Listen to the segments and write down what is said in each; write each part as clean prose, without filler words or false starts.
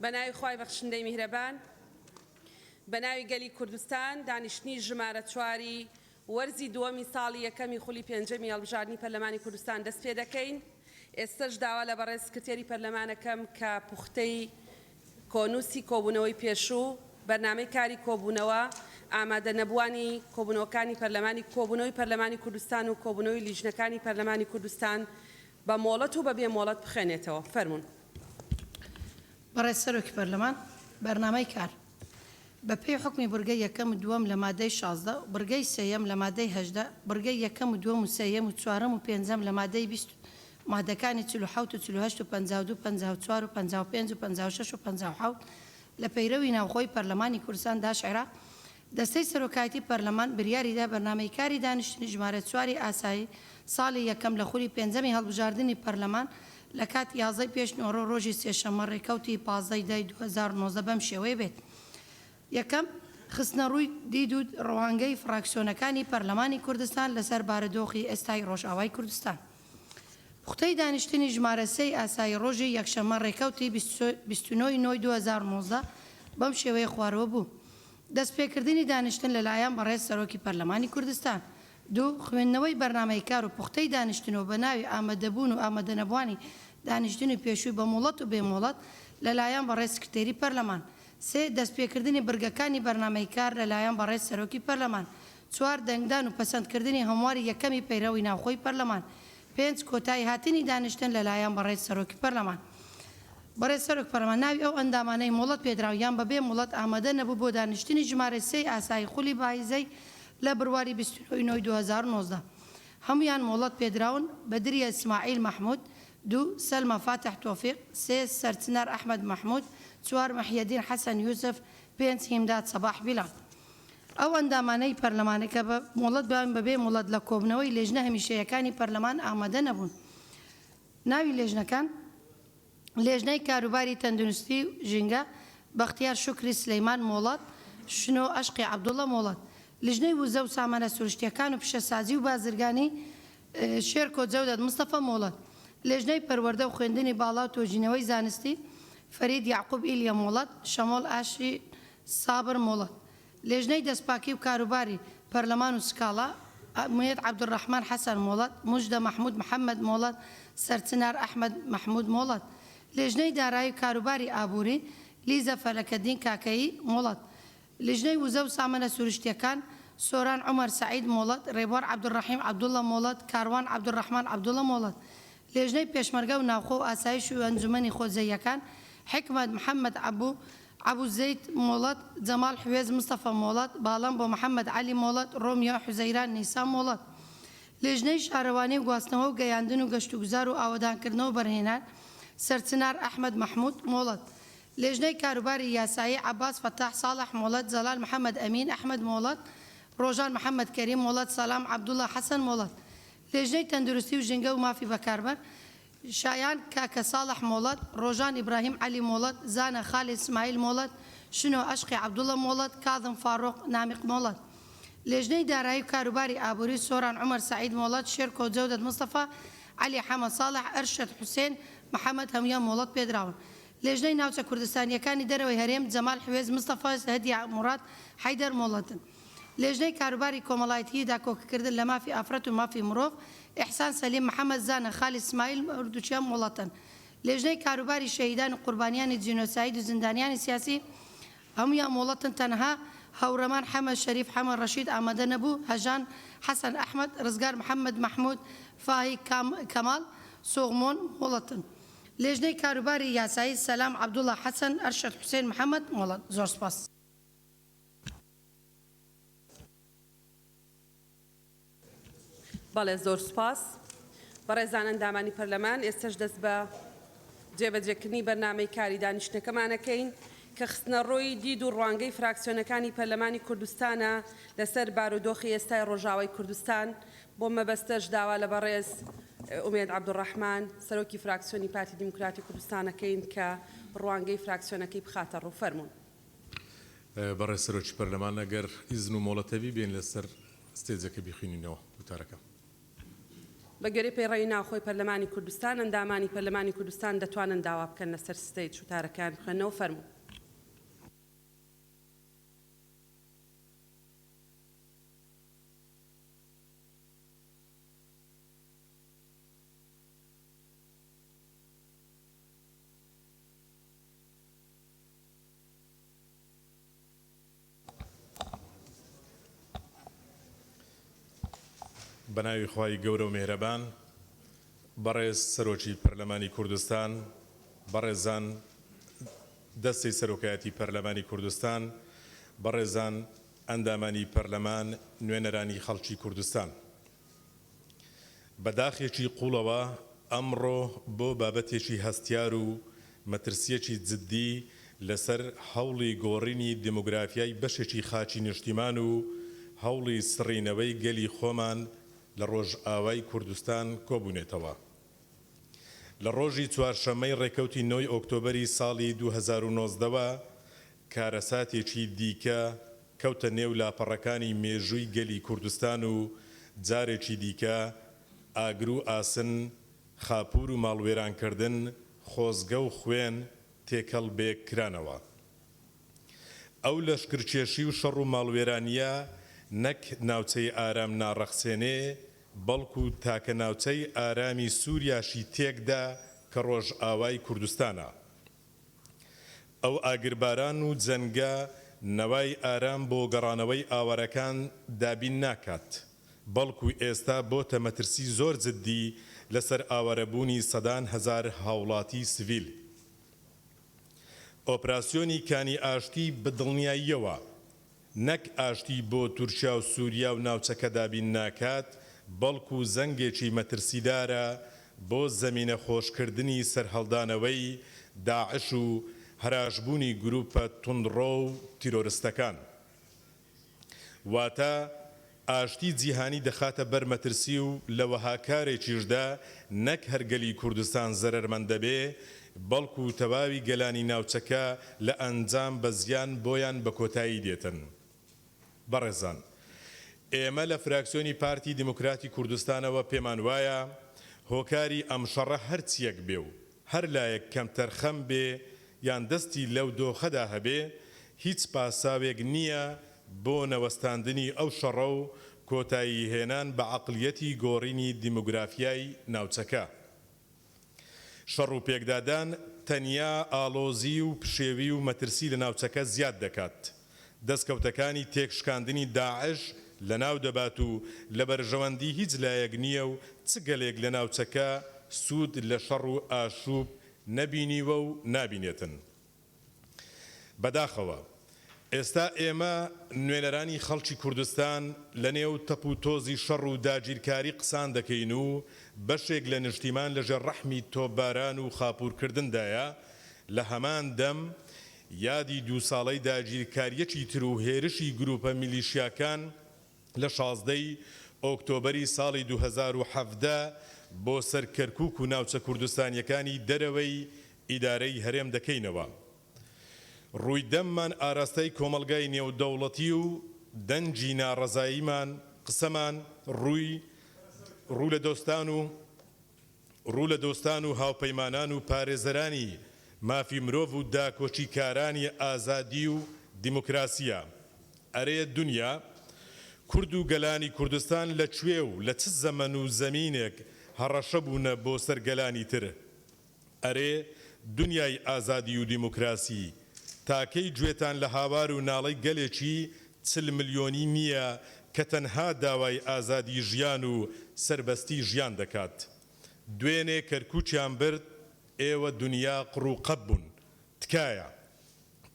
بەناوی خوای بەخشندەی میهرەبان بەناوی گەلی کوردستان دانیشتنی ژمارە 4 وەرزی دووەمی ساڵی یەکەمی خولی پێنجەمی هەڵبژاردننی پەرلەمانی کوردستان دەست پێ دەکەین. ئێستش داوا لە بەڕێز سکرتێری پەرلەمانەکەم کە پوختەی کۆنووسی کۆبوونەوەی پێشوو بەرنامەی کاری کۆبوونەوە ئامادە نەبوانی کۆبوونەوەکانی پەرلەمانی کۆبوونەوەی پەرلەمانی کوردستان و کۆبوونەوەی لیژنەکانی پەرلەمانی کوردستان بە مۆڵەت و بە بێمۆڵەت بخێنێتەوە. فەرموون. بەڕێز سەرۆکی پەرلەمان بەرنامەی کار بە پێی حکمی بورگەی یەکەم و دووەم لە مادەی 16 بورگەی سێیەم لە مادەی 18 بورگەی یەکەم و دووەم و سێیەم و چوارەم و پێنجەم لە مادەی 20 مادەکانی 47 و 48 و 52 54 و 55 و 56 و 57 لە پەیرەوی ناوخۆی پەرلەمانی کوردستان داشعرا دەستەی سەرۆکایەتی پەرلەمان بریاریدا بەرنامەی کاری دانیشتنی ژمارە 4 ئاسایی ساڵی یەکەم لە خولی پێنجەمی هەڵبژاردننی پەرلەمان لە کات 11 پێشنەوەڕۆ ڕۆژی سێشەممە ڕێکەوتی 15 2019 بەم شێوەیە بێت. یەکەم خستنە ڕووی دید و ڕەوانگەی فراکسیۆنەکانی پەرلەمانی کوردستان لەسەر بارەدۆخی ئێستای ڕۆژئاوای کوردستان. پوختەی دانیشتنی ژمارە 3 ئاسایی ڕۆژی یەکشەممە ڕێکەوتی 29 2019 بەم شێوەیە خوارەوە بوو. دەستپێکردنی دانیشتن لەلایەن بەڕێز سەرۆکی پەرلەمانی کوردستان. دوو خوێندنەوەی بەرنامەی کار و پوختەی دانیشتنەوە بە ناوی ئامادەبوون و ئامادەنەبوانی دانیشتنی پێشووی بە مۆڵەت و بێمۆڵەت لەلایەن بەڕێز سکرتێری پەرلەمان. سێ دەستپێکردنی بڕگەکانی بەرنامەی کار لەلایەن بەڕێز سەرۆکی پەرلەمان. چوار دەنگدان و پەسەندکردنی هەمواری یەکەمی پەیرەوی ناوخۆی پەرلەمان. 5 کۆتایی هاتنی دانیشتن لەلایەن بەڕێز سەرۆکی پەرلەمان. بەڕێز سەرۆک پەرلەمان ناوی ئەو ئەندامانەی مۆڵەت پێدراویان بەبێ مۆڵەت ئامادە نەبوو بۆ دانیشتنی ژمارە 3 ئاسایی خولی بایزەی لە بڕواری 29 2019 هەمویان مۆڵەت پێدراون بەدریە ئیسماعیل مەحموود، 2 سەلمە فاتح تۆفیق، 3 سەرچنار ئەحمەد مەحموود، 4 مەحیەدین حەسەن یوسف، 5 هیمداد سەباح بیلان. ئەو ئەندامانەی پەرلەمانەکە بە مۆڵەت بەبێ مۆڵەت لە کۆبنەوەی لێژنە هەمیشەیەکانی پەرلەمان ئامادە نەبوون. ناوی لێژنەکان: لێژنەی کاروباری تەندروستی و ژینگە بەختیار شوکری سلەیمان مۆڵەت، شنۆ ئەشقی عەبدوڵڵە مۆڵەت. لێژنەی وزە و سامانە سروشتیەکان و پیشەسازی و بازرگانی شێرکۆ جەودەت مستەفە مۆڵەت. لێژنەی پەروەردە و خوێندنی باڵا و تۆژینەوەی زانستی فەرید یعقوب ئیلیە مۆڵەت، شەمۆڵ ئاشی سابر مۆڵەت. لێژنەی دەستپاکی و کاروباری پەرلەمان و سکاڵا موێد عەبدوڕەحمان حەسەن مۆڵەت، موژدە مەحموود محەممەد مۆڵەت، سەرچنار ئەحمەد مەحموود مۆڵەت. لێژنەی دارایی و کاروباری ئابووری لیزە فەلەکەدین کاکەیی مۆڵەت. لێژنەی وزە و سامانە سروشتیەکان سۆران عومەر سەعید مۆڵەت، ڕێبوار عەبدوڕەحیم عەبدوڵڵە مۆڵەت، کاروان عەبدوڕەحمان عەبدوڵڵە مۆڵەت. لێژنەی پێشمەرگە و ناوخۆ و ئاسایش و ئەنجومەنی خۆزەییەکان حکمەت محەممەد عەبوو زەید مۆڵەت، جەمال حوێز مستەفە مۆڵەت، باڵەم بۆ محەممەد عەلی مۆڵەت، ڕۆمیۆ حوزەیران نیسا مۆڵەت. لێژنەی شارەوانی و گواستنەوە و گەیاندن و گەشتوگوزار و ئاوەدانکردنەوە بەرهێنان سەرچنار ئەحمەد مەحموود مۆڵەت. لێژنەی کاروباری یاسایی عەباس فەتاح ساڵح مۆڵەت، جەلال محەممەد ئەمین ئەحمەد مۆڵەت، ڕۆژان محەممەد کەریم مۆڵەت، سەلام عەبدوڵڵە حەسەن مۆڵەت. لێژنەی تەندروستی و ژینگە و مافی بەکاربەر شایان کاکە ساڵح مۆڵەت، ڕۆژان ئیبراهیم عەلی مۆڵەت، زانە خاڵید اسماعیل مۆڵەت، شنۆ ئەشقی عەبدوڵڵە مۆڵەت، کاظم فاڕۆق نامیق مۆڵەت. لێژنەی دارایی و کاروباری ئابووری سۆران عومەر سەعید مۆڵەت، شێرکۆ جەودەت مستەفە، عەلی حەمەد ساڵح، ئەرشەد حوسێن محەممەد هەمویان مۆڵەت پێدراون. لێژنەی ناوچە کوردستانیەکانی دەرەوەی هەرێم جەمال حوێز مستەفە هەدی موراد حەیدەر مۆڵەتن. لێژنەی کاروباری کۆمەڵایەتی داکۆکردن لە مافی ئافرەت و مافی مرۆڤ ئیحسان سەلیم محەممەد، زانە خاڵید اسماعیل ئوردوچیان مۆڵەتن. لێژنەی کاروباری شەهیدان و قوربانیانی جینۆساید و زیندانیانی سیاسی هەمویان مۆڵەتن. تەنها هەوڕەمان حەمەد شەریف حەمەد ڕەشید ئامادە نەبوو. هەژان حەسەن ئەحمەد، ڕزگار محەممەد مەحموود، فاهی کەماڵ سۆغمۆن مۆڵەتن. لێژنەی کاروباری یاسایی سەلام عەبدوڵڵە حەسەن، ئەرشەد حوسێن محەممەد مۆڵەت. زۆر سپاس. بەڵێ زۆر سپاس. بەڕێزان ئەندامانی پەرلەمان ئێستش دەست بە جێبەجێکردنی بەرنامەی کاری دانیشتەکەمانەکەین کە خستنە ڕۆی دید و ڕوانگەی فراکسیۆنەکانی پەرلەمانی کوردستانە لەسەر بارودۆخی ئێستای ڕۆژاوای کوردستان. بۆ مەبەستەش داوا لە بەڕێز ئومێد عەبدوڕەحمان سەرۆکی فراکسیۆنی پارتی دیموکراتی کوردستانەکەین کە ڕوانگەی فراکسیۆنەکەی بخاتە ڕوو. فەرموون. بەڕێز سەرۆکی پەرلەمان ئەگەر ئیزن و مۆڵەتەوی بێن لەسەر ستێجەکە بیخوێنینەوە وتارەکە. بە گوێرەی پەیڕەوی ناوخۆی پەرلەمانی کوردستان ئەندامانی پەرلەمانی کوردستان دەتوانن داوا بکەن لەسەر ستەیج وتارەکان بخوێنەوە فەرموو. بەناوی خوای گەورە و مێهرەبان بەڕێز سەرۆکی پەرلەمانی کوردستان بەڕێزان دەستی سەرۆکایەتی پەرلەمانی کوردستان بەڕێزان ئەندامانی پەرلەمان نوێنەرانی خەڵکی کوردستان بەداخێکی قوڵەوە ئەمڕۆ بۆ بابەتێکی هەستیار و مەترسیەکی جددی لەسەر هەوڵی گۆڕینی دموگرافیای بەشێکی خاچی نیشتیمان و هەوڵی سڕینەوەی گەلی خۆمان لە ڕۆژئاوای کوردستان کۆبوونێتەوە. لە ڕۆژی چوارشەممەی ڕێکەوتی 9 ئۆکتۆبەری ساڵی 2019ەوە کارەساتێکی دیکە کەوتە نێو لاپەڕەکانی مێژووی گەلی کوردستان و جارێکی دیکە ئاگر و ئاسن خاپور و ماڵوێرانکردن خۆزگە و خوێن تێکەڵ بێکرانەوە. ئەو لەشکرکێشی و شەڕ و ماڵوێرانیە نەک ناوچەی ئارام ناڕەخسێنێ بەڵکو تاکە ناوچەی ئارامی سووریاشی تێکدا کە ڕۆژئاوای کوردستانە. ئەو ئاگرباران و جەنگە نەوای ئارام بۆ گەڕانەوەی ئاوارەکان دابین ناکات بەڵکو ئێستا بۆتە مەترسی زۆر جددی لەسەر ئاوارەبوونی سەدان هەزار هاوڵاتی سڤیل. ئۆپراسیۆنی کانی ئاشتی بەدڵنیاییەوە نەک ئاشتی بۆ تورکیا و سووریا و ناوچەکە دابین ناکات بەڵکو زەنگێکی مەترسیدارە بۆ زەمینە خۆشکردنی سەرهەڵدانەوەی داعش و هەراشبوونی گروپە توندڕۆ و تیرۆریستەکان. واتە ئاشتی جیهانی دەخاتە بەر مەترسی و لەوەها کارێکیشدا نەک هەرگەلی کوردستان زەرەرمەند دەبێ بەڵکو تەواوی گەلانی ناوچەکە لە ئەنجام بە زیان بۆیان بە کۆتایی دێتن. بەڕێزان، ئێمە لە فراکسیۆنی پارتی دیموکراتی کوردستانەوە پێمان وایە هۆکاری ئەم شەڕە هەرچیەک بێ و هەر لایەک کەم تەرخەم بێ یان دەستی لەو دۆخەدا هەبێ هیچ پاساوێک نییە بۆ نەوەستاندنی ئەو شەڕە و کۆتایی هێنان بە عەقڵیەتی گۆڕینی دیموگرافیای ناوچەکە. شەڕ و پێکدادان تەنیا ئاڵۆزی و پشێوی و مەترسی لە ناوچەکە زیاد دەکات. دەستکەوتەکانی تێکشکاندنی داعش لە ناو دەبات و لە بەرژەوەندی هیچ لایەک نییە و چ گەلێک لە ناوچەکە سوود لە شەڕ و ئاشوب نەبینیوە و نابینێتن. بەداخەوە ئێستا ئێمە نوێنەرانی خەڵکی کوردستان لە نێو تەپ و تۆزی شەڕ و داگیرکاری قسان دەکەین و بەشێک لە نیشتیمان لەژێر ڕەحمی تۆپباران و خاپورکردندایە. لە هەمان دەم یادی 2 ساڵەی داگیرکاریەکی تر و هێرشی گروپە میلیشیاکان لە 16 ئۆکتۆبەری ساڵی 2017 بۆ سەر کەرکووک و ناوچە کوردستانیەکانی دەرەوەی ئیدارەی هەرێم دەکەینەوە. ڕوویدەممان ئاراستەی کۆمەلگای نێودەوڵەتی و دەنجی ناڕەزاییمان قسەمان ڕوو لە دۆستان و هاوپەیمانان و پارێزەرانی مافی مرۆڤ و داکۆچی کارانی ئازادی و دیموکراسیە. ئەرێ دنیا کورد و گەلانی کوردستان لەکوێ و لە چ زەمەن و زەمینێک هەڕەشە بوونە بۆ سەرگەلانی تر. ئەرێ دنیای ئازادی و دیموکراسی تاکەی گوێتان لە هاوار و ناڵەی گەلێکی 40 ملیۆنی نییە کە تەنها داوای ئازادی ژیان و سربەستی ژیان دەکات. دوێنێ کەرکووکیان برد ئێوە دنیا قڕ و قەب بوون.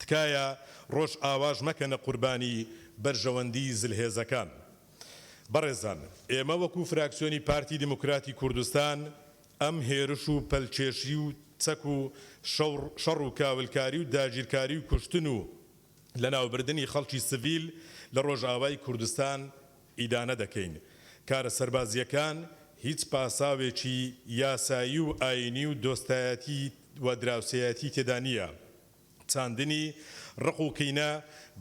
تکایە ڕۆژ ئاواژ مەکەنە قوربانی بەرژەوەندی زلهێزەکان. بەڕێزان، ئێمە وەکو فراکسیۆنی پارتی دیموکراتی کوردستان ئەم هێرش و پەلکێشی و چەک و شەڕ و کاولکاری و داگیرکاری و کوشتن و لەناوبردنی خەڵکی سڤیل لە ڕۆژئاوای کوردستان ئیدانە دەکەین. کارە سەربازیەکان هیچ پاساوێکی یاسایی و ئاینی و دۆستایەتی و دراوسەیەتی تێدا نییە. چاندنی ڕق و کینە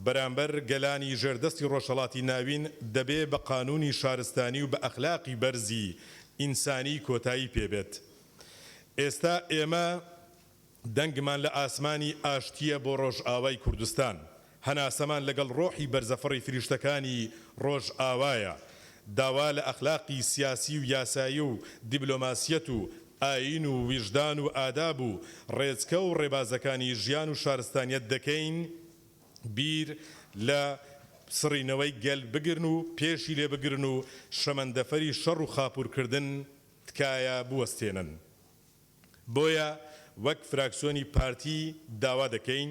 بەرامبەر گەلانی ژێردەستی ڕۆژهەڵاتی ناوین دەبێ بە قانونی شارستانی و بە ئەخلاقی بەرزی ئینسانی کۆتایی پێبێت. ئێستا ئێمە دەنگمان لە ئاسمانی ئاشتیە بۆ ڕۆژئاوای کوردستان. هەناسەمان لەگەڵ ڕۆحی بەرزەفڕی فریشتەکانی ڕۆژئاوایە. داوا لە ئەخلاقی سیاسی و یاسایی و دیبلۆماسیەت و ئاین و ویژدان و ئاداب و ڕێچکە و ڕێبازەکانی ژیان و شارستانیەت دەکەین، بیر لە سڕینەوەی گەل بگرن و پێشی لێ بگرن و شەمەندەفەری شەڕ و خاپورکردن تکایە بوەستێنن. بۆیە وەک فراکسیۆنی پارتی داوا دەکەین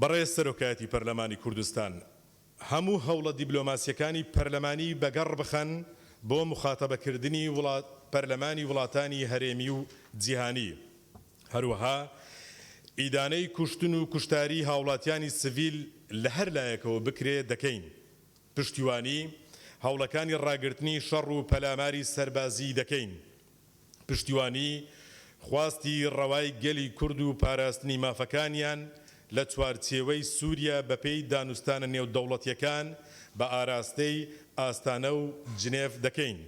بەڕێز سەرۆکایەتی پەرلەمانی کوردستان هەموو هەوڵە دیبلۆماسیەکانی پەرلەمانی بەگەڕ بخەن بۆ مخاتەبەکردنی پەرلەمانی وڵاتانی هەرێمی و جیهانی. هەروەها ئیدانەی کوشتن و کوشتاری هاوڵاتیانی سڤیل لە هەر لایەکەوە بکرێ دەکەین. پشتیوانی هەوڵەکانی ڕاگررتنی شەڕ و پەلاماری سەربازی دەکەین. پشتیوانی خواستی ڕەوای گەلی کورد و پاراستنی مافەکانیان لە چوارچێوەی سووریا بەپێی دانوستانە نێودەوڵەتیەکان بە ئاراستەی ئاستانە و جنێف دەکەین.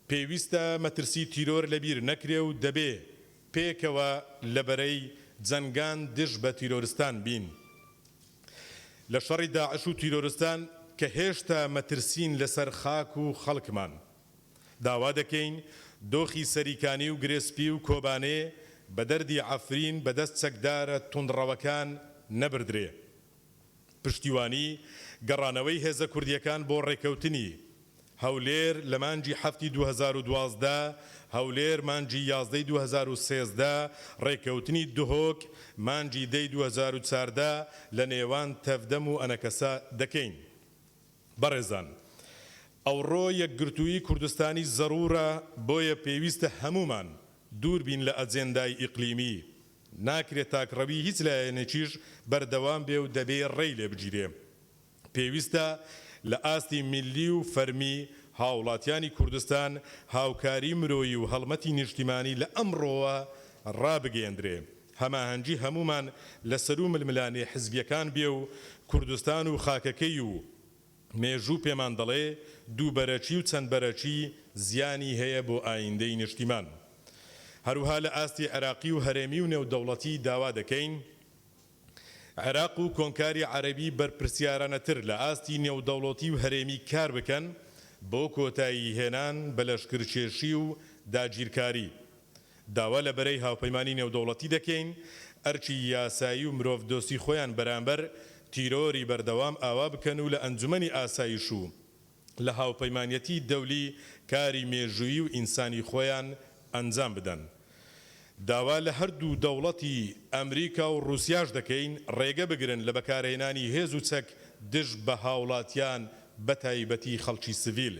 پێویستە مەترسی تیرۆر لەبیر نەکرێ و دەبێ پێکەوە لەبەرەی جەنگان دژ بە تیرۆرستان بین. لە شەڕی داعش و تیرۆرستان کە هێشتا مەترسین لەسەر خاک و خەڵکمان. داوا دەکەین دۆخی سەریکانی و گرێسپی و کۆبانێ بە دەردی عەفرین بەدەست چەکدارە توندڕەوەکان نەبردرێ. پشتیوانی گەڕانەوەی هێزە کوردیەکان بۆ ڕێکەوتنی هەولێر لە مانجی هەفتی 2012، هەولێر مانجی 11 2013، ڕێکەوتنی دهۆک مانجی 10 2014 لە نێوان تەفدەم و ئەنەکەسا دەکەین. بەڕێزان، ئەوڕۆ یەکگرتووی کوردستانی زەڕورە، بۆیە پێویستە هەمومان دوور بین لە ئەجێندای ئیقلیمی. ناکرێت تاکڕەوی هیچ لایەنێکیش بەردەوام بێ و دەبێ ڕێی لێ بگیرێ. پێویستە لە ئاستی میلی و فەرمی هاوڵاتیانی کوردستان هاوکاری مرۆیی و هەڵمەتی نیشتیمانی لە ئەمڕۆوە ڕابگەیەندرێ. هەماهەنگی هەمومان لەسەر و ململانێ حزبیەکان بێ و کوردستان و خاکەکەی و مێژوو پێمان دەڵێ دووبەرەچی و چەندبەرەچی زیانی هەیە بۆ ئایندەی نیشتیمان. هەروها لە ئاستی عێراقی و هەرێمی و نێودەوڵەتی داوا دەکەین عێراق و کۆنکاری عەرەبی بەرپرسیارانەتر لە ئاستی نێودەوڵەتی و هەرێمی کار بکەن بۆ کۆتایی هێنان بە لەشکرکێشی و داگیرکاری. داوا لە بەرەی هاوپەیمانی نێودەوڵەتی دەکەین ئەرچی یاسایی و مرۆڤدۆستی خۆیان بەرامبەر تیرۆری بەردەوام ئاوا بکەن و لە ئەنجومەنی ئاسایش و لە هاوپەیمانیەتی دەولی کاری مێژووی و ئینسانی خۆیان ئەنجام بدەن. داوا لە هەردوو دەوڵەتی ئەمریکا و ڕووسیاش دەکەین ڕێگە بگرن لە بەکارهێنانی هێز و چەک دژ بە هاوڵاتیان بە تایبەتی خەڵکی سڤیل.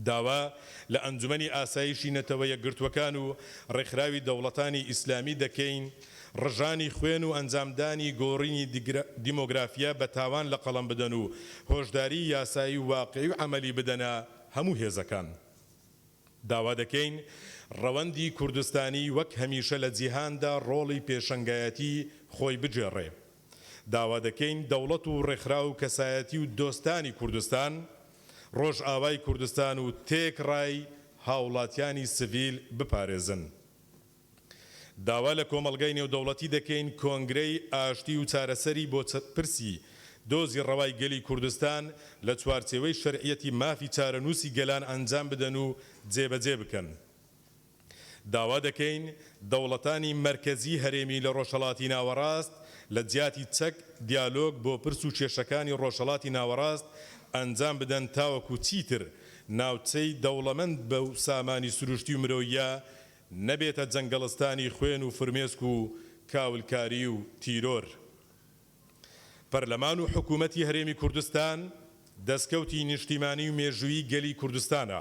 داوا لە ئەنجومەنی ئاسایشی نەتەوە یەکگرتووەکان و ڕێکخراوی دەوڵەتانی ئیسلامی دەکەین ڕژانی خوێن و ئەنجامدانی گۆڕینی دیمۆگرافیا بە تاوان لە قەڵەم بدەن و هۆشداری یاسایی و واقعی و عەمەلی بدەنە هەموو هێزەکان. داوا دەکەین ڕەوەندی کوردستانی وەک هەمیشە لە جیهاندا ڕۆڵی پێشەنگایەتی خۆی بجێڕێ. داوا دەکەین دەوڵەت و ڕێکخرا و کەسایەتی و دۆستانی کوردستان ڕۆژئاوای کوردستان و تێکڕای هاوڵاتیانی سڤیل بپارێزن. داوا لە کۆمەڵگەی نێودەوڵەتی دەکەین کۆنگرەی ئاشتی و چارەسەری بۆ پرسی دۆزی ڕەوای گەلی کوردستان لە چوارچێوەی شەرعیەتی مافی چارەنووسی گەلان ئەنجام بدەن و جێبەجێ بکەن. داوا دەکەین دەوڵەتانی مەرکەزی هەرێمی لە ڕۆژهەڵاتی ناوەڕاست لە جیاتی چەک دیالۆگ بۆ پرس و کێشەکانی ڕۆژهەڵاتی ناوەڕاست ئەنجام بدەن تاوەکو چیتر ناوچەی دەوڵەمەند بە و سامانی سروشتی و مرۆیە نەبێتە جەنگەڵستانی خوێن و فرمێسک و کاولکاری و تیرۆر. پەرلەمان و حکوومەتی هەرێمی کوردستان دەستکەوتی نیشتیمانی و مێژووی گەلی کوردستانە.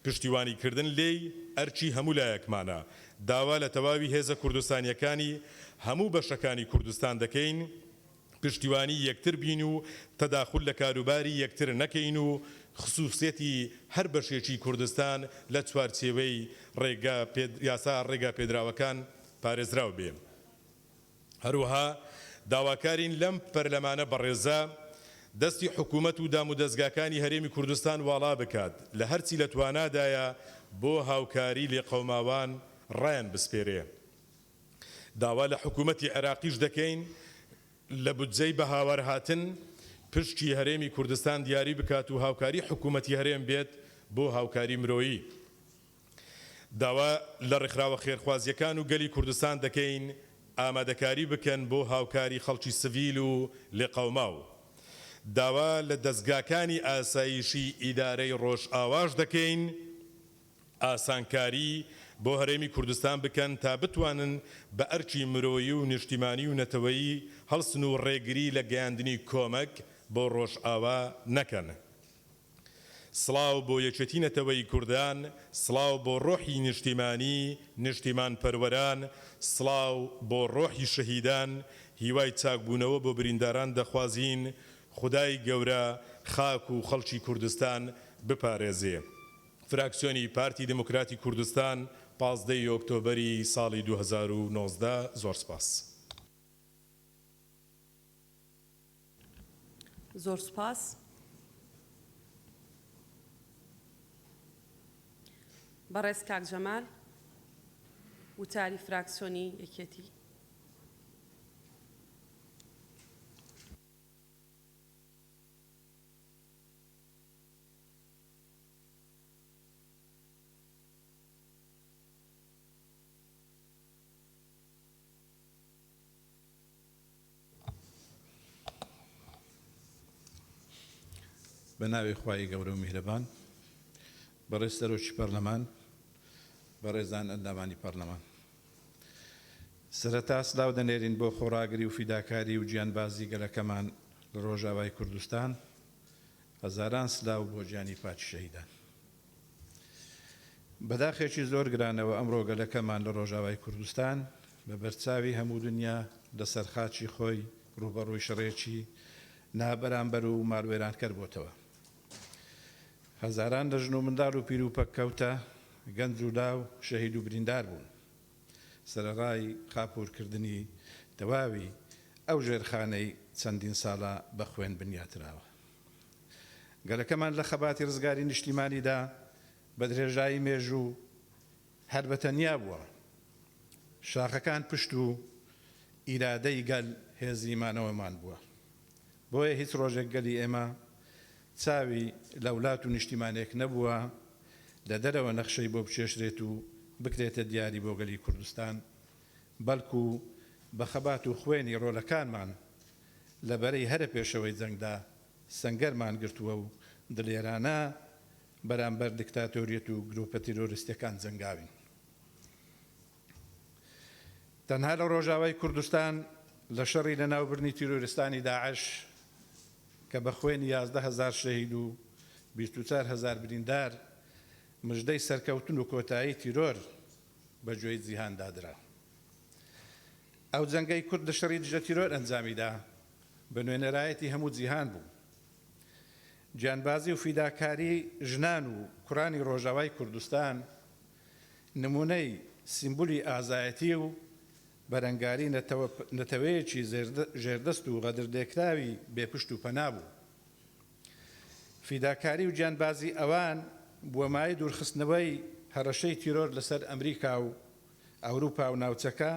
پشتیوانیکردن لێی ئەرچی هەموو لایەکمانە. داوا لە تەواوی هێزە کوردستانیەکانی هەموو بەشەکانی کوردستان دەکەین پشتیوانی یەکتر بین و تەداخل لە کاروباری یەکتر نەکەین و خصوصیەتی هەر بەشێکی کوردستان لە چوارچێوەی یاسا ڕێگا پێدراوەکان پارێزراو بێ. هەروەها داواکارین لەم پەرلەمانە بەڕێزە دەستی حکوومەت و دام و دەستگاکانی هەرێمی کوردستان واڵا بکات لە هەرچی لە توانادایە بۆ هاوکاری لێ قەوماوان ڕایان بسپێرێ. داوا لە حکوومەتی عێراقیش دەکەین لە بودجەی بە هاوار هاتن پشتی هەرێمی کوردستان دیاری بکات و هاوکاری حکوومەتی هەرێم بێت بۆ هاوکاری مرۆیی. داوا لە ڕێکخراوە خێرخوازیەکان و گەلی کوردستان دەکەین ئامادەکاری بکەن بۆ هاوکاری خەڵکی سڤیل و لێقەوماو. داوا لە دەستگاکانی ئاسایشی ئیدارەی ڕۆژئاواش دەکەین ئاسانکاری بۆ هەرێمی کوردستان بکەن تا بتوانن بە ئەرکی مرۆیی و نیشتیمانی و نەتەوەیی هەڵسن و ڕێگری لە گەیاندنی کۆمەک بۆ ڕۆژئاوا نەکەن. سڵاو بۆ یەکێتی نەتەوەی کوردان، سڵاو بۆ ڕۆحی نیشتیمانی نیشتیمان پەروەران، سڵاو بۆ ڕۆحی شەهیدان، هیوای چاکبوونەوە بۆ برینداران دەخوازین خودای گەورە خاک و خەڵکی کوردستان بپارێزێ. فراکسیۆنی پارتی دموکراتی کوردستان 15 ئۆکتۆبەری ساڵی 2019 زۆر سپاس. زۆر سپاس. بەڕێز کاک جەمال وتاری فراکسیۆنی یەکێتی. بە ناوی خوای گەورە و میهرەبان، بەڕێز سەرۆکی پەرلەمان، بەڕێزان ئەندامانی پەرلەمان، سەرەتا سلااو دەنێرین بۆ خۆراگری و فیداکاری و گیانبازی گەلەکەمان لە ڕۆژاوای کوردستان، هەزاران سلااو بۆ گیانی پاچی شەهیدان. بەداخێکی زۆر گرانەوە ئەمڕۆ گەلەکەمان لە ڕۆژاوای کوردستان بە بەرچاوی هەموو دنیا لەسەر خاچی خۆی ڕوبەڕووی شەڕێکی نابەرامبەر و ماروێرانکەر بۆتەوە. هەزاران لە ژن و منداڵ و پیر و پەککەوتە گەنج و لاو شەهید و بریندار بوون سەرەڕای خاپۆرکردنی تەواوی ئەو ژێرخانەی چەندین ساڵە بە خوێن بنیاتراوە. گەلەکەمان لە خەباتی ڕزگاری نیشتیمانیدا بە درێژایی مێژوو هەر بەتەنیا بووە. شاخەکان پشت و ئیرادەی گەل هێزیمانەوەمان بووە. بۆیە هیچ ڕۆژێک گەلی ئێمە چاوی لە وڵات و نیشتیمانێک نەبووە لە دەرەوە نەخشەی بۆ بچێشرێت و بکرێتە دیاری بۆ گەلی کوردستان، بەڵکو بە خەبات و خوێنی ڕۆلەکانمان لەبەرەی هەرە پێشەوەی جەنگدا سەنگەرمان گرتووە و دلێرانە بەرامبەر دیکتاتۆریەت و گروپە تیرۆریستەکان جەنگاوین. تەنها لە ڕۆژاوای کوردستان لە شەڕی لە ناوبردنی تیرۆریستانی داعش کە بە خوێنی 11,000 شەهید و 24,000 بریندار مژدەی سەرکەوتن و کۆتایی تیرۆر بە گوێی جیهان دادرا. ئەو جەنگەی کورد لە شەڕی دژە تیرۆر ئەنجامیدا بە نوێنەرایەتی هەموو جیهان بوو. گیانبازی و فیداکاری ژنان و کوڕانی ڕۆژاوای کوردستان نمونەی سیمبولی ئازایەتی و بەرەنگاری نەتەوەیەکی ژێردەست و غەدردێکراوی بێپشت و پەنا بوو. فیداکاری و گیانبازی ئەوان بووە مای دوورخستنەوەی هەڕەشەی تیرۆر لەسەر ئەمریکا و ئەوروپا و ناوچەکە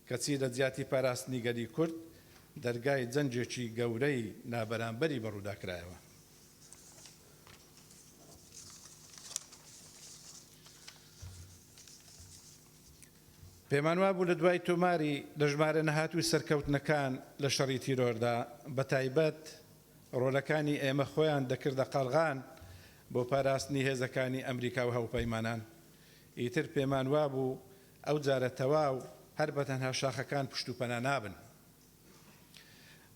کە چی لە جیاتی پاراستنی گەلی کورد دەرگای جەنجێکی گەورەی نابەرامبەری بەڕووداکرایەوە. پێمان وابوو لە دوای تۆماری لە ژمارە نەهاتووی سەرکەوتنەکان لە شەڕی تیرۆردا بە تایبەت ڕۆلەکانی ئێمە خۆیان دەکردە قەڵغان بۆ پاراستنی هێزەکانی ئەمریکا و هەوپەیمانان. ئیتر پێمان وابوو ئەو جارە تەواو هەر بەتەنها شاخەکان پشت و پەنا نابن.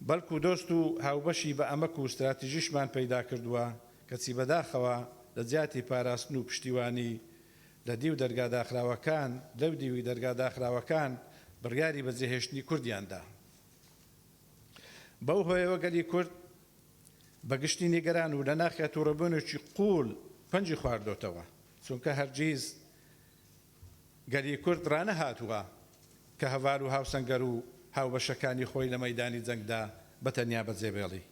بەڵکو دۆست و هاوبەشی بە ئەمەک و استراتیژیشمان پەیدا کردووە کەچی بەداخەوە لە جیاتی پاراستن و پشتیوانی لە دیو دەرگاداخراوەکان لەو دیوی دەرگاداخراوەکان بڕیاری بە جێهێشتنی کوردیاندا. بەو هۆیەوە گەلی کورد بە گشتی نیگەران و لە ناخی تووڕەبوونێکی قوڵ پەنجی خواردۆتەوە، چونکە هەرگیز گەلی کورد ڕانەهاتووە کە هەڤار و هاوسەنگەر و هاوبەشەکانی خۆی لە مەیدانی جەنگدا بەتەنیا بەجێبێڵی.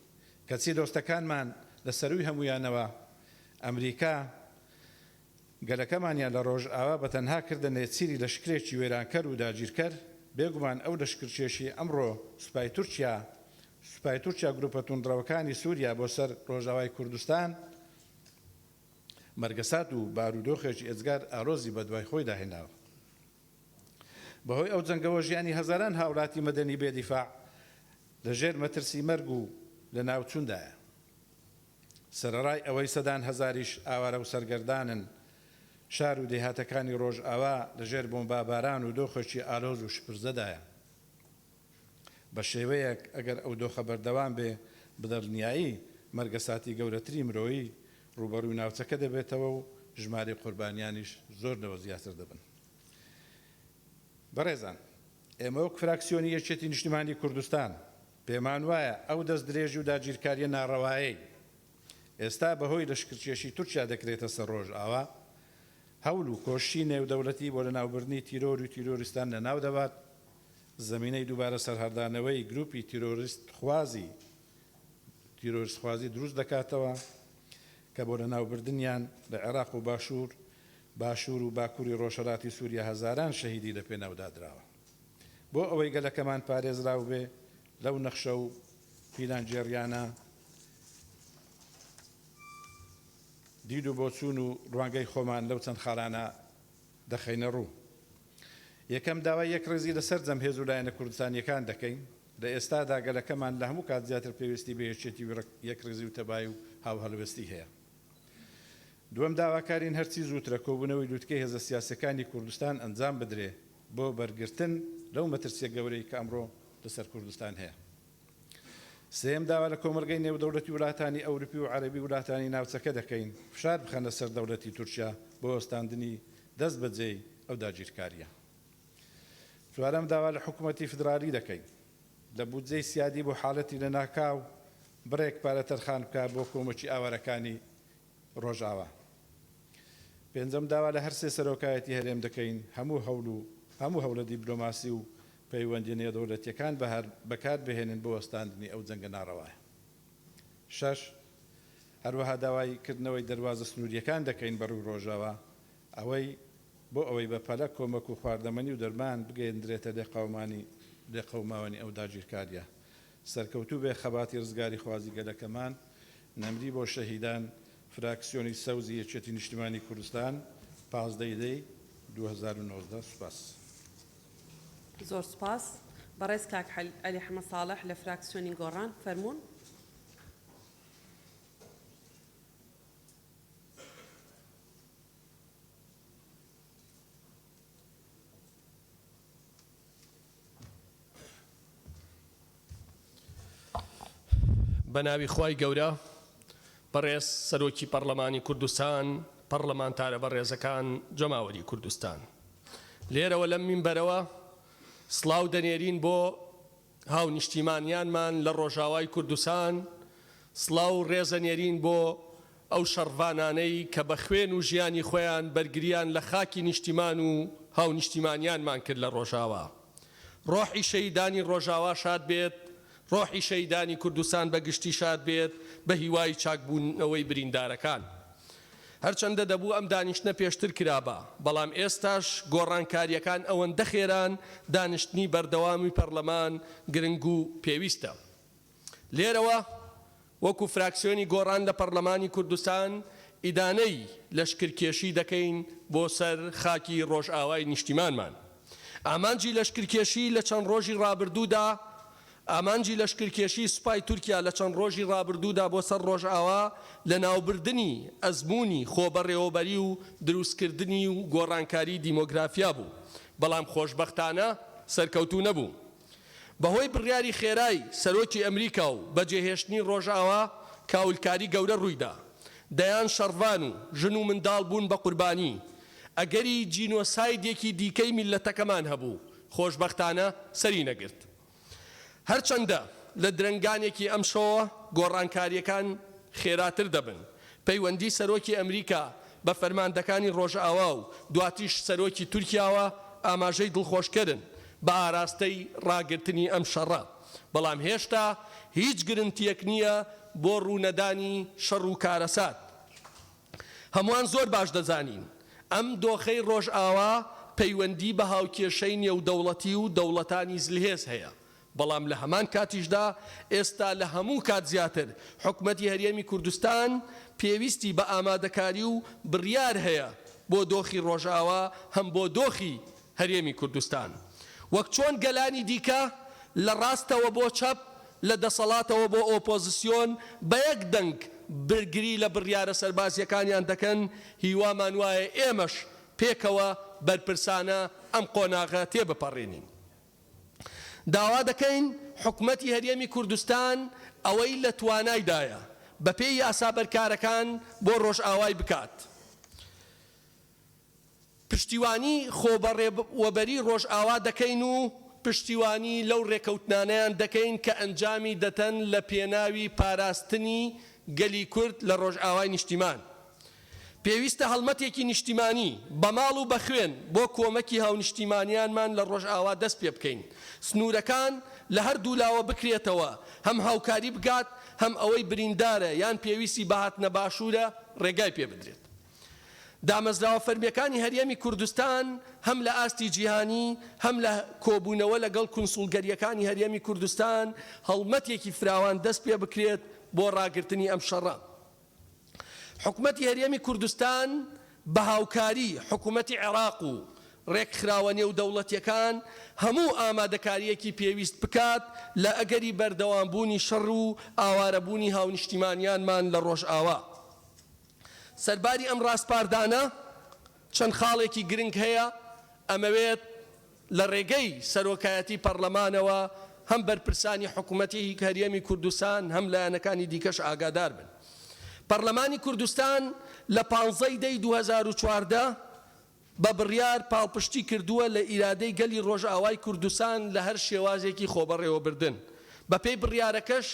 کەچی دۆستەکانمان لە سەروی هەمویانەوە ئەمریکا گەلەکەمانیان لە ڕۆژئاوا بە تەنها کردە نێچیری لەشکرێکی وێرانکەر و داگیرکەر بێگومان ئەو لەشکرکێشی ئەمڕۆ سوپای تورکیا گروپە توندڕەوەکانی سووریا بۆ سەر ڕۆژاوای کوردستان مەرگەسات و بارودۆخێکی ئێجگار ئارۆزی بە دوای خۆی داهێناوە. بەهۆی ئەو جەنگەوە ژیانی هەزاران هاوڵاتی مەدەنی بێدیفاع لەژێر مەترسی مەرگ و لە ناوچوندایە. سەرەڕای ئەوەی سەدان هەزاریش ئاوارە و سەرگەردانن شار و دێهاتەکانی ڕۆژئاوا لەژێر بۆمباباران و دۆخێکی ئالۆز و شپرزەدایە. بە شێوەیەک ئەگەر ئەو دۆخە بەردەوام بێ بدڵنیایی مەرگەساتی گەورەتری مرۆیی ڕوبەڕووی ناوچەکە دەبێتەوە و ژمارەی قوربانیانیش زۆر لەوە زیاتر دەبن. بەڕێزان، ئێمە وەک فراکسیۆنی یەکێتی نیشتیمانی کوردستان پێمان وایە ئەو دەست درێژی و داگیرکاریە ناڕەوایی ئێستا بەهۆی لەشکرکێشی تورکیا دەکرێتە سەر ڕۆژئاوا هەوڵ و کۆشی نێودەوڵەتی بۆ لەناوبردنی تیرۆر و تیرۆریستان لەناو دەبات، زمینەی دووبارە سەرهەردانەوەی گروپی تیرۆریستخوازی دروست دەکاتەوە کە بۆ لەناوبردنیان لە عێراق و باشوور و باکووری ڕۆژهەڵاتی سووریا هەزاران شەهیدی لە پێناودادراوە. بۆ ئەوەی گەلەکەمان پارێزراو بێ لەو نەخشە و پیلانجێڕیانە دید و بۆچوون و ڕوانگەی خۆمان لەو چەند خاڵانە دەخەینە ڕوو. یەکەم داوای یەک ڕێزی لەسەر جەمهێز و لایەنە کوردستانیەکان دەکەین. لە ئێستادا گەلەکەمان لە هەموو کات زیاتر پێویستی بە یەکێتی یەک ڕێزی و تەبای و هاوهەڵوێستی هەیە. دووەم داواکارین هەرچی زووترە کۆبوونەوەی لووتکەی هێزە سیاسەکانی کوردستان ئەنجام بدرێ بۆ بەرگرتن لەو مەترسیە گەورەی کە ئەمڕۆ لەسەر کوردستان هەیە. سێم داوا لە کۆمەلگەی نێودەوڵەتی وڵاتانی ئەوروپی و عەرەبی وڵاتانی ناوچەکە دەکەین فشار بخەنە سەر دەوڵەتی تورکیا بۆ وەستاندنی دەست بەجێی ئەو داگیرکاریە. چوارەم داوا لە حکوومەتی فدرالی دەکەین لە بودجەی سیادی بۆ حاڵەتی لە ناکاو بڕێک پارە تەرخان بکە بۆ کۆمەکی ئاوارەکانی ڕۆژئاوا. پێنجەم داوا لە هەر سێ سەرۆکایەتی هەرێم دەکەین هەموو هەوڵە دیپلۆماسی و پەیوەندی نێودەوڵەتیەکان بەکار بهێنن بۆ وەستاندنی ئەو جەنگە ناڕەوایە. شەش هەروەها داوای کردنەوەی دەواازە سنووریەکان دەکەین بەڕووی ڕۆژاوا بۆ ئەوەی بە پەلە کۆمەک و خواردەمەنی و دەرمان بگەیەندرێتە لێقەوماوەنی ئەو داگیرکاریە. سەرکەوتوو بێ خەباتی ڕزگاری خوازی گەلەکەمان نەمری بۆ شەهیدان فراکسیۆنی سەوزی یەکێتی نیشتیمانی کوردستان 15/2019. سوپاس. زۆر سوپاس. بەڕێز کاک عەلی حەمەد ساڵح لە فراکسیۆنی گۆڕان فەرموون. بەناوی خوای گەورە، بەڕێز سەرۆکی پەرلەمانی کوردستان، پەرلەمانتارە بەڕێزەکان، جەماوەری کوردستان، لێرەوە لەم مینبەرەوە سڵاو دەنێرین بۆ هاو نیشتیمانیانمان لە ڕۆژاوای کوردستان، سڵاو ڕێزەنێرین بۆ ئەو شەڕڤانانەی کە بە خوێن و ژیانی خۆیان بەرگریان لە خاکی نیشتیمان و هاو نیشتیمانیانمان کرد لە ڕۆژاوا. ڕۆحی شەهیدانی ڕۆژاوا شاد بێت، ڕۆحی شەهیدانی کوردستان بەگشتی شاد بێت بە هیوای چاکبوونەوەی بریندارەکان. هەرچەندە دەبوو ئەم دانیشتنە پێشتر کرابە، بەڵام ئێستاش گۆڕانکاریەکان ئەوەندە خێران دانیشتنی بەردەوامی پەرلەمان گرنگ و پێویستە. لێرەوە وەکو فراکسیۆنی گۆڕان لە پەرلەمانی کوردستان ئیدانەی لەشکرکێشی دەکەین بۆ سەر خاکی ڕۆژئاوای نیشتیمانمان. ئامانجی لەشکرکێشی لە چەند ڕۆژی ڕابردوودا ئامانجی لەشکرکێشی سوپای تورکیا لە چەند ڕۆژی ڕابردوودا بۆ سەر ڕۆژئاوا لە ناوبردنی ئەزموونی خۆبەڕێوەبەری و دروستکردنی و گۆڕانکاری دیمۆگرافیا بوو، بەڵام خۆشبەختانە سەرکەوتوو نەبوو. بەهۆی بڕیاری خێرای سەرۆکی ئەمریکا و بەجێهێشتنی ڕۆژئاوا کاولکاری گەورە ڕوویدا، دەیان شەڕڤان و ژن و منداڵ بوون بە قوربانی. ئەگەری جینۆسایدێکی دیکەی میلەتەکەمان هەبوو، خۆشبەختانە سەری نەگرت. هەرچەندە لە درەنگانێکی ئەم شۆوە گۆڕانکاریەکان خێراتر دەبن. پەیوەندی سەرۆکی ئەمریکا بە فەرماندەکانی ڕۆژئاوا و دواتیش سەرۆکی تورکیاوە ئاماژەی دڵخۆشکردن بە ئاراستەی ڕاگرتنی ئەم شەڕە، بەڵام هێشتا هیچ گرنگتیەک نییە بۆ ڕوونەدانی شەڕ و کارەسات. هەمووان زۆر باش دەزانین ئەم دۆخەی ڕۆژئاوا پەیوەندی بە هاوکێشەی نێودەوڵەتی و دەوڵەتانی زلهێز هەیە، بەڵام لە هەمان کاتیشدا ئێستا لە هەموو کات زیاتر حکومەتی هەرێمی کوردستان پێویستی بە ئامادەکاری و بڕیار هەیە بۆ دۆخی ڕۆژئاوا هەم بۆ دۆخی هەرێمی کوردستان. وەک چۆن گەلانی دیکە لە ڕاستەوە بۆ چەپ لە دەسەڵاتەوە بۆ ئۆپۆزیسیۆن بە یەک دەنگ برگری لە بڕیارە سەربازیەکانیان دەکەن، هیوامان وایە ئێمەش پێکەوە بەرپرسانە ئەم قۆناغە تێبپەڕێنین. داوا دەکەین حکومەتی هەرێمی کوردستان ئەوەی لە توانایدایە بە پێی یاسا بەرکارەکان بۆ ڕۆژئاوای بکات. پشتیوانی خۆبەڕێوەبەری ڕۆژئاوا دەکەین و پشتیوانی لەو ڕێکەوتنانەیان دەکەین کە ئەنجامی دەتەن لە پێناوی پاراستنی گەلی کورد لە ڕۆژئاوای نیشتیمان. پێویستە هەڵمەتێکی نیشتیمانی بە ماڵ و بە خوێن بۆ کۆمەکی هاونیشتیمانیانمان لە ڕۆژئاوا دەست پێ بکەین. سنوورەکان لە هەردوو لاوە بکرێتەوە، هەم هاوکاری بگات هەم ئەوەی بریندارە یان پێویستی بەهاتنە باشوورە ڕێگای پێ بدرێت. دامەزراوە فەرمیەکانی هەرێمی کوردستان هەم لە ئاستی جیهانی هەم لە کۆبوونەوە لەگەڵ کونسوڵگەریەکانی هەرێمی کوردستان هەڵمەتێکی فراوان دەست پێ بکرێت بۆ ڕاگرتنی ئەم شەڕە. حکومەتی هەرێمی کوردستان بە هاوکاری حکومەتی عێراق و ڕێکخراوە نێودەوڵەتیەکان هەموو ئامادەکاریەکی پێویست بکات لە ئەگەری بەردەوامبوونی شەڕ و ئاوارەبوونی هاونیشتیمانیانمان لە ڕۆژئاوا. سەرباری ئەم ڕاستپاردانە چەند خاڵێکی گرنگ هەیە ئەمەوێت لە ڕێگەی سەرۆکایەتی پەرلەمانەوە هەم بەرپرسانی حکومەتی هەرێمی کوردستان هەم لایەنەکانی دیکەش ئاگادار بن. پەرلەمانی کوردستان لە 15 دەی 2014 بە بڕیار پاڵپشتی کردووە لە ئیرادەی گەلی ڕۆژئاوای کوردستان لە هەر شێوازێکی خۆبەڕێوەبردن. بە پێی بڕیارەکەش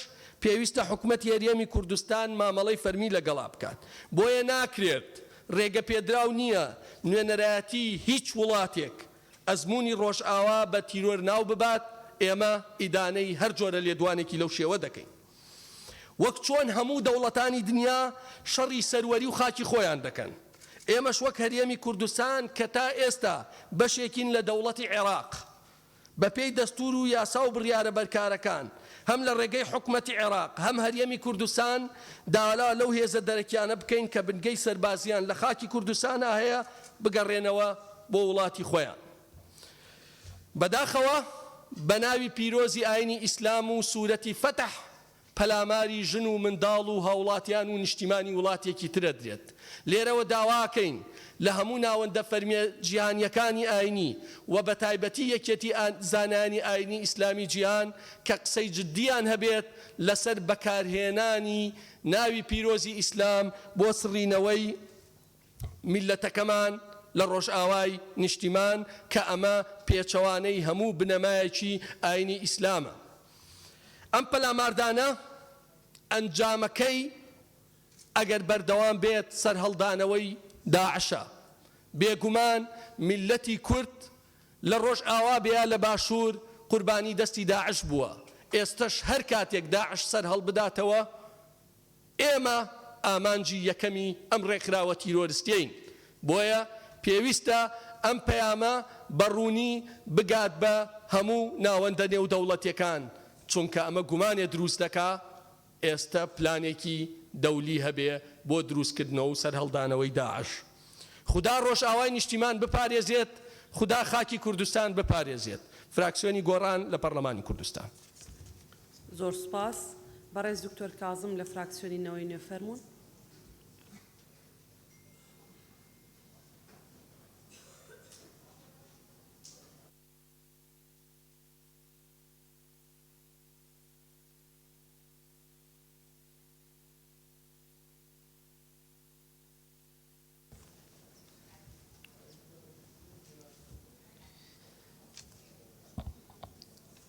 پێویستە حکومەتی هەرێمی کوردستان مامەڵەی فەرمی لەگەڵا بکات. بۆیە ناکرێت ڕێگە پێدراو نییە نوێنەرایەتی هیچ وڵاتێک ئەزمموی ڕۆژئاوا بە تیرۆر ناو ببات، ئێمە ئیدانەی هەر جۆرە لێدوانێکی لەو شێوە دەکەین. وەک چۆن هەموو دەوڵەتانی دنیا شەڕی سەروەری و خاکی خۆیان دەکەن، ئێمەش وەک هەرێمی کوردستان کە تا ئێستا بەشێکین لە دەوڵەتی عێراق بە پێی دەستور و یاسا و بڕیارە بەرکارەکان هەم لە ڕێگەی حکومەتی عێراق هەم هەرێمی کوردستان داوا لەو هێزە دەرەکیانە بکەین کە بنگەی سەربازیان لە خاکی کوردستانە هەیە بگەڕێنەوە بۆ وڵاتی خۆیان. بەداخەوە بە ناوی پیرۆزی ئاینی ئیسلام و سوورەتی فەتح پەلاماری ژن و منداڵ و هاوڵاتیان و نیشتیمانی وڵاتێکی ترە درێت. لێرەوە داواکەین لە هەموو ناوەندە فەرمیە جیهانیەکانی ئاینی و بە تایبەتی یەکێتی زانانی ئاینی ئیسلامی جیهان کە قسەی جددیان هەبێت لەسەر بەکارهێنانی ناوی پیرۆزی ئیسلام بۆ سڕینەوەی میلەتەکەمان لە ڕۆژئاوای نیشتیمان کە ئەمە پێچەوانەی هەموو بنەمایەکی ئاینی ئیسلامە. ئەم پەلاماردانە ئەنجامەکەی ئەگەر بەردەوام بێت سەرهەڵدانەوەی داعشە. بێگومان میلەتی کورد لە ڕۆژئاوا بێ لە باشوور قوربانی دەستی داعش بووە. ئێستش هەر کاتێک داعش سەرهەڵ بداتەوە ئێمە ئامانجی یەکەمی ئەم ڕێکخراوە تیرۆریستیین. بۆیە پێویستە ئەم پەیامە بەڕوونی بگات بە هەموو ناوەندە نێودەوڵەتیەکان، چونکە ئەمە گومانێ دروست دەکا ئێستا پلانێکی دەولی هەبێ بۆ دروستکردنەوە و سەرهەڵدانەوەی داعش. خدا ڕۆژئاوای نیشتیمان بپارێزێت، خدا خاکی کوردستان بپارێزێت. فراکسیۆنی گۆڕان لە پەرلەمانی کوردستان. زۆر سوپاس. بەڕێز دکتۆر کازم لە فراکسیۆنی نەوەی نوێ فەرموون.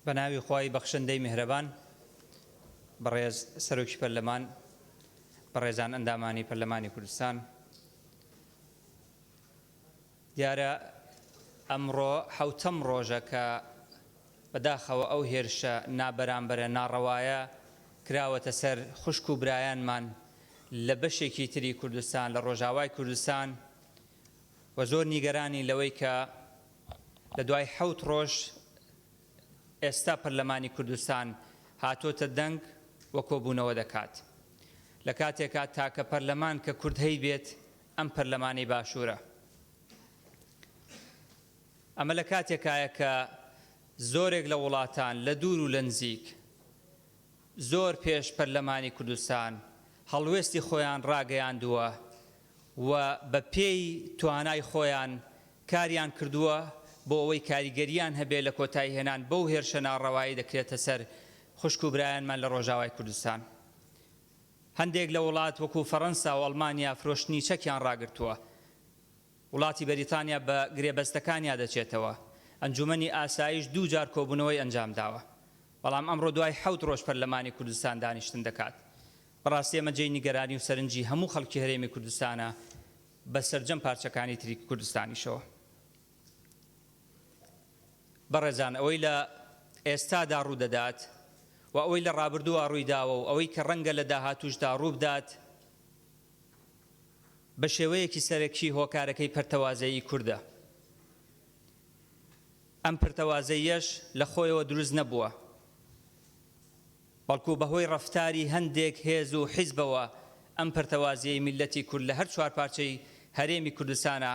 بە ناوی خوای بەخشندەی میهرەبان، بەڕێز سەرۆکی پەرلەمان، بەڕێزان ئەندامانی پەرلەمانی کوردستان، دیارە ئەمڕۆ حەوتەم ڕۆژە کە بەداخەوە ئەو هێرشە نابەرامبەرە ناڕەوایە کراوەتە سەر خوشک و برایانمان لە بەشێکی تری کوردستان لە ڕۆژاوای کوردستان و زۆر نیگەرانی لەوەی کە لە دوای 7 ڕۆژ ئێستا پەرلەمانی کوردستان هاتۆتە دەنگ و کۆبوونەوە دەکات لە کاتێکا تاکە پەرلەمان کە کورد هەی بێت ئەم پەرلەمانی باشوورە ئەمە لە کاتێکایە کە زۆرێک لە وڵاتان لە دوور و لە نزیک زۆر پێش پەرلەمانی کوردستان هەڵوێستی خۆیان ڕاگەیاندووە و بە پێی توانای خۆیان کاریان کردووە بۆ ئەوەی کاریگەریان هەبێ لە کۆتایی هێنان بەو هێرشە ناڕەوایی دەکرێتە سەر خوشک و برایانمان لە ڕۆژاوای کوردستان هەندێک لە وڵات وەکو فەڕەنسا و ئەڵمانیا فرۆشتنی چەکیان ڕاگرتووە وڵاتی بەریتانیا بە گرێبەستەکانیا دەچێتەوە ئەنجومەنی ئاسایش 2 جار کۆبوونەوەی ئەنجام داوە بەڵام ئەمڕۆ دوای 7 ڕۆژ پەرلەمانی کوردستان دانیشتن دەکات بەڕاستی ئەمە جێی نیگەرانی و سەرنجی هەموو خەڵکی هەرێمی کوردستانە بە سەرجەم پارچەکانی تری کوردستانیشەوە بەڕێزان ئەوەی لە ئێستادا ڕوودەدات و ئەوەی لە ڕابردووە ڕوویداوە و ئەوەی کە ڕەنگە لە داهاتووشدا ڕووبدات بە شێوەیەکی سەرەکی هۆکارەکەی پەرتەوازەیی کووردە ئەم پەرتەوازەیەش لە خۆیەوە دروست نەبووە بەڵکو بەهۆی ڕەفتاری هەندێک هێز و حیزبەوە ئەم پەرتەوازەیەی میلەتی کورد لە هەر 4 پارچەی هەرێمی کوردستانە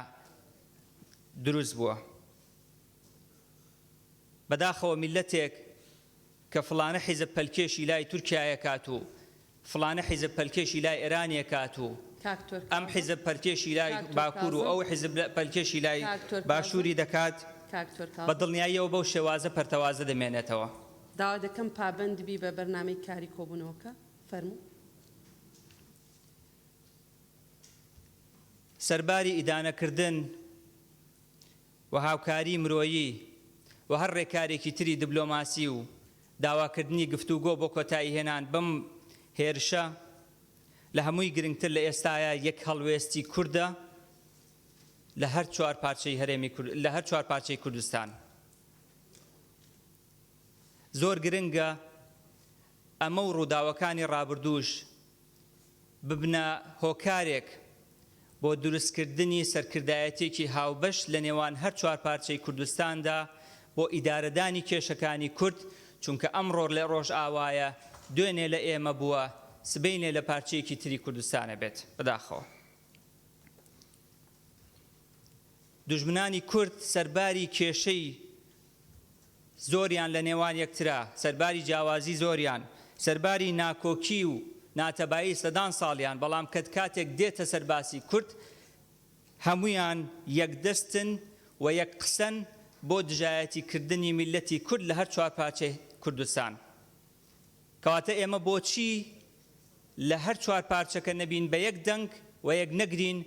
دروست بووە بەداخەوە میلەتێک کە فڵانە حیزب پەلکێشی لای تورکیایە کات و فڵانە حیزب پەلکێشی لای ئێرانیە کات و ئەم حیزب پەلکێشی لای باکوور و ئەو حیزب پەلکێشی لای باشووری دەکات بە دڵنیاییەوە بەو شێوازە پەرتەوازە دەمێنێتەوە داوا دەکەم پابند بی بە بەرنامەی کاری کۆبوونەوەکە فەرموو سەرباری ئیدانەکردن و هاوکاری مرۆیی و هەر ڕێکارێکی تری دیبلۆماسی و داواکردنی گفتوگۆ بۆ کۆتایی هێنان بم هێرشە لە هەمووی گرنگتر لە ئێستاە یەک هەڵوێستی کووردە لە هەر 4 پارچەی هەرێمی لە هەر 4 پارچەی کوردستان زۆر گرنگە ئەمە و ڕووداوەکانی ڕابردووش ببنە هۆکارێک بۆ دروستکردنی سەرکردایەتێکی هاوبەش لە نێوان هەر 4 پارچەی کوردستاندا بۆ ئیدارەدانی کێشەکانی کورد چونکە ئەمڕۆ لە ڕۆژ ئاوایە دوێنێ لە ئێمە بووە سبەینێ لە پارچەیەکی تری کوردستانە بێت بەداخەوە دوژمنانی کورد سەرباری کێشەی زۆریان لە نێوان یەکترا سەرباری جیاوازی زۆریان سەرباری ناکۆکی و ناتەبایی سەدان ساڵیان بەڵام کاتێک دێتە سەرباسی کورد هەمویان یەکدەستن و یەک قسەن بۆ دژایەتیکردنی میلەتی کورد لە هەر 4 پارچەی کوردستان کەواتە ئێمە بۆچی لە هەر 4 پارچەکە نەبین بە یەک دەنگ و یەک نەگرین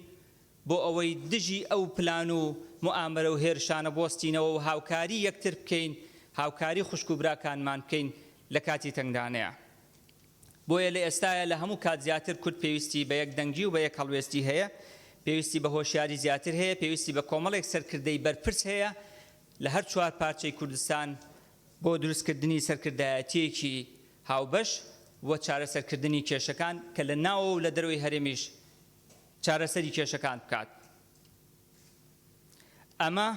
بۆ ئەوەی دژی ئەو پلان و موامەرە و هێرشانە بۆستینەوە و هاوکاری یەکتر بکەین هاوکاری خوشک و براکانمان بکەین لە کاتی تەنگدانەیە بۆیە لە ئێستاە لە هەموو کات زیاتر کورد پێویستی بە یەک دەنگی و بە یەک هەڵوێستی هەیە پێویستی بە هۆشیاری زیاتر هەیە پێویستی بە کۆمەڵێک سەرکردەی بەرپرس هەیە لە هەر 4 پارچەی کوردستان بۆ دروستکردنی سەرکردایەتیەکی هاوبەش و چارەسەرکردنی کێشەکان کە لە ناوە و لە دەروی هەرێمیش چارەسەری کێشەکان بکات ئەمە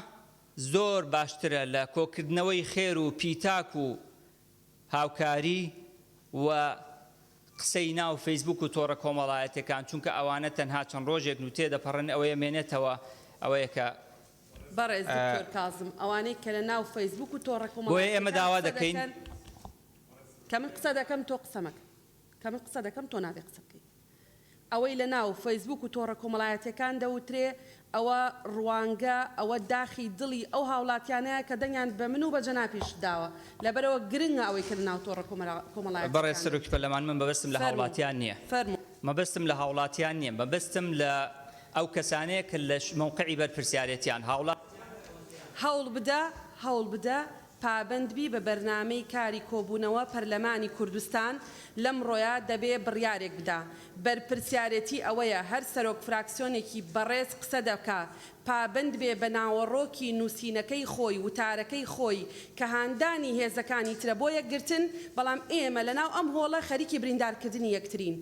زۆر باشترە لە کۆکردنەوەی خێر و پیتاک و هاوکاری و قسەی ناو فەیسبوک و تۆڕە کۆمەڵایەتەکان چونکە ئەوانە تەنها چەند ڕۆژێک و تێدەپەڕن ئەوەیە مێنێتەوە ئەوەیە کە بەڕێز دکتۆر کاظم ئەوانەی کە لە ناو فەیسبوک و تۆڕە کۆمەڵایەتەکان بۆیە ئێمە داوا دەکەین کە من قسە دەکەم تۆ قسە مەکە کە من قسە دەکەم تۆ نابێ قسە بکەیت ئەوەی لە ناو فەیسبوک و تۆڕە کۆمەڵایەتەکان دەوترێ ئەوە ڕوانگە ئەوە داخی دڵی ئەو هاوڵاتیانەیە کە دەنگیان بە من و بە جەناپیش داوە لەبەرەوە گرنگە ئەوەی کە لە ناو تۆڕە کۆمەڵایەتەکان بەڕێز سەرۆکی پەرلەمان من بەبەستم لە هاوڵاتیان نییە مەبەستم لە هاوڵاتیان نییە مەبەستم لە ئەو کەسانەیە کە لە موقعی بەرپرسیارەتیان هاوڵات هەوڵ بدە پابندبی بە بەرنامەی کاری کۆبوونەوە پەرلەمانی کوردستان لەم ڕۆیە دەبێ بڕیارێک بدا بەرپرسیارەتی ئەوەیە هەر سەرۆک فراکسیۆنێکی بەڕێز قسە دەکا پابند بێ بە ناوەڕۆکی نووسینەکەی خۆی وتارەکەی خۆی کە هاندانی هێزەکانی ترە بۆ یەکگرتن بەڵام ئێمە لەناو ئەم هۆڵە خەریکی بریندارکردنی یەکترین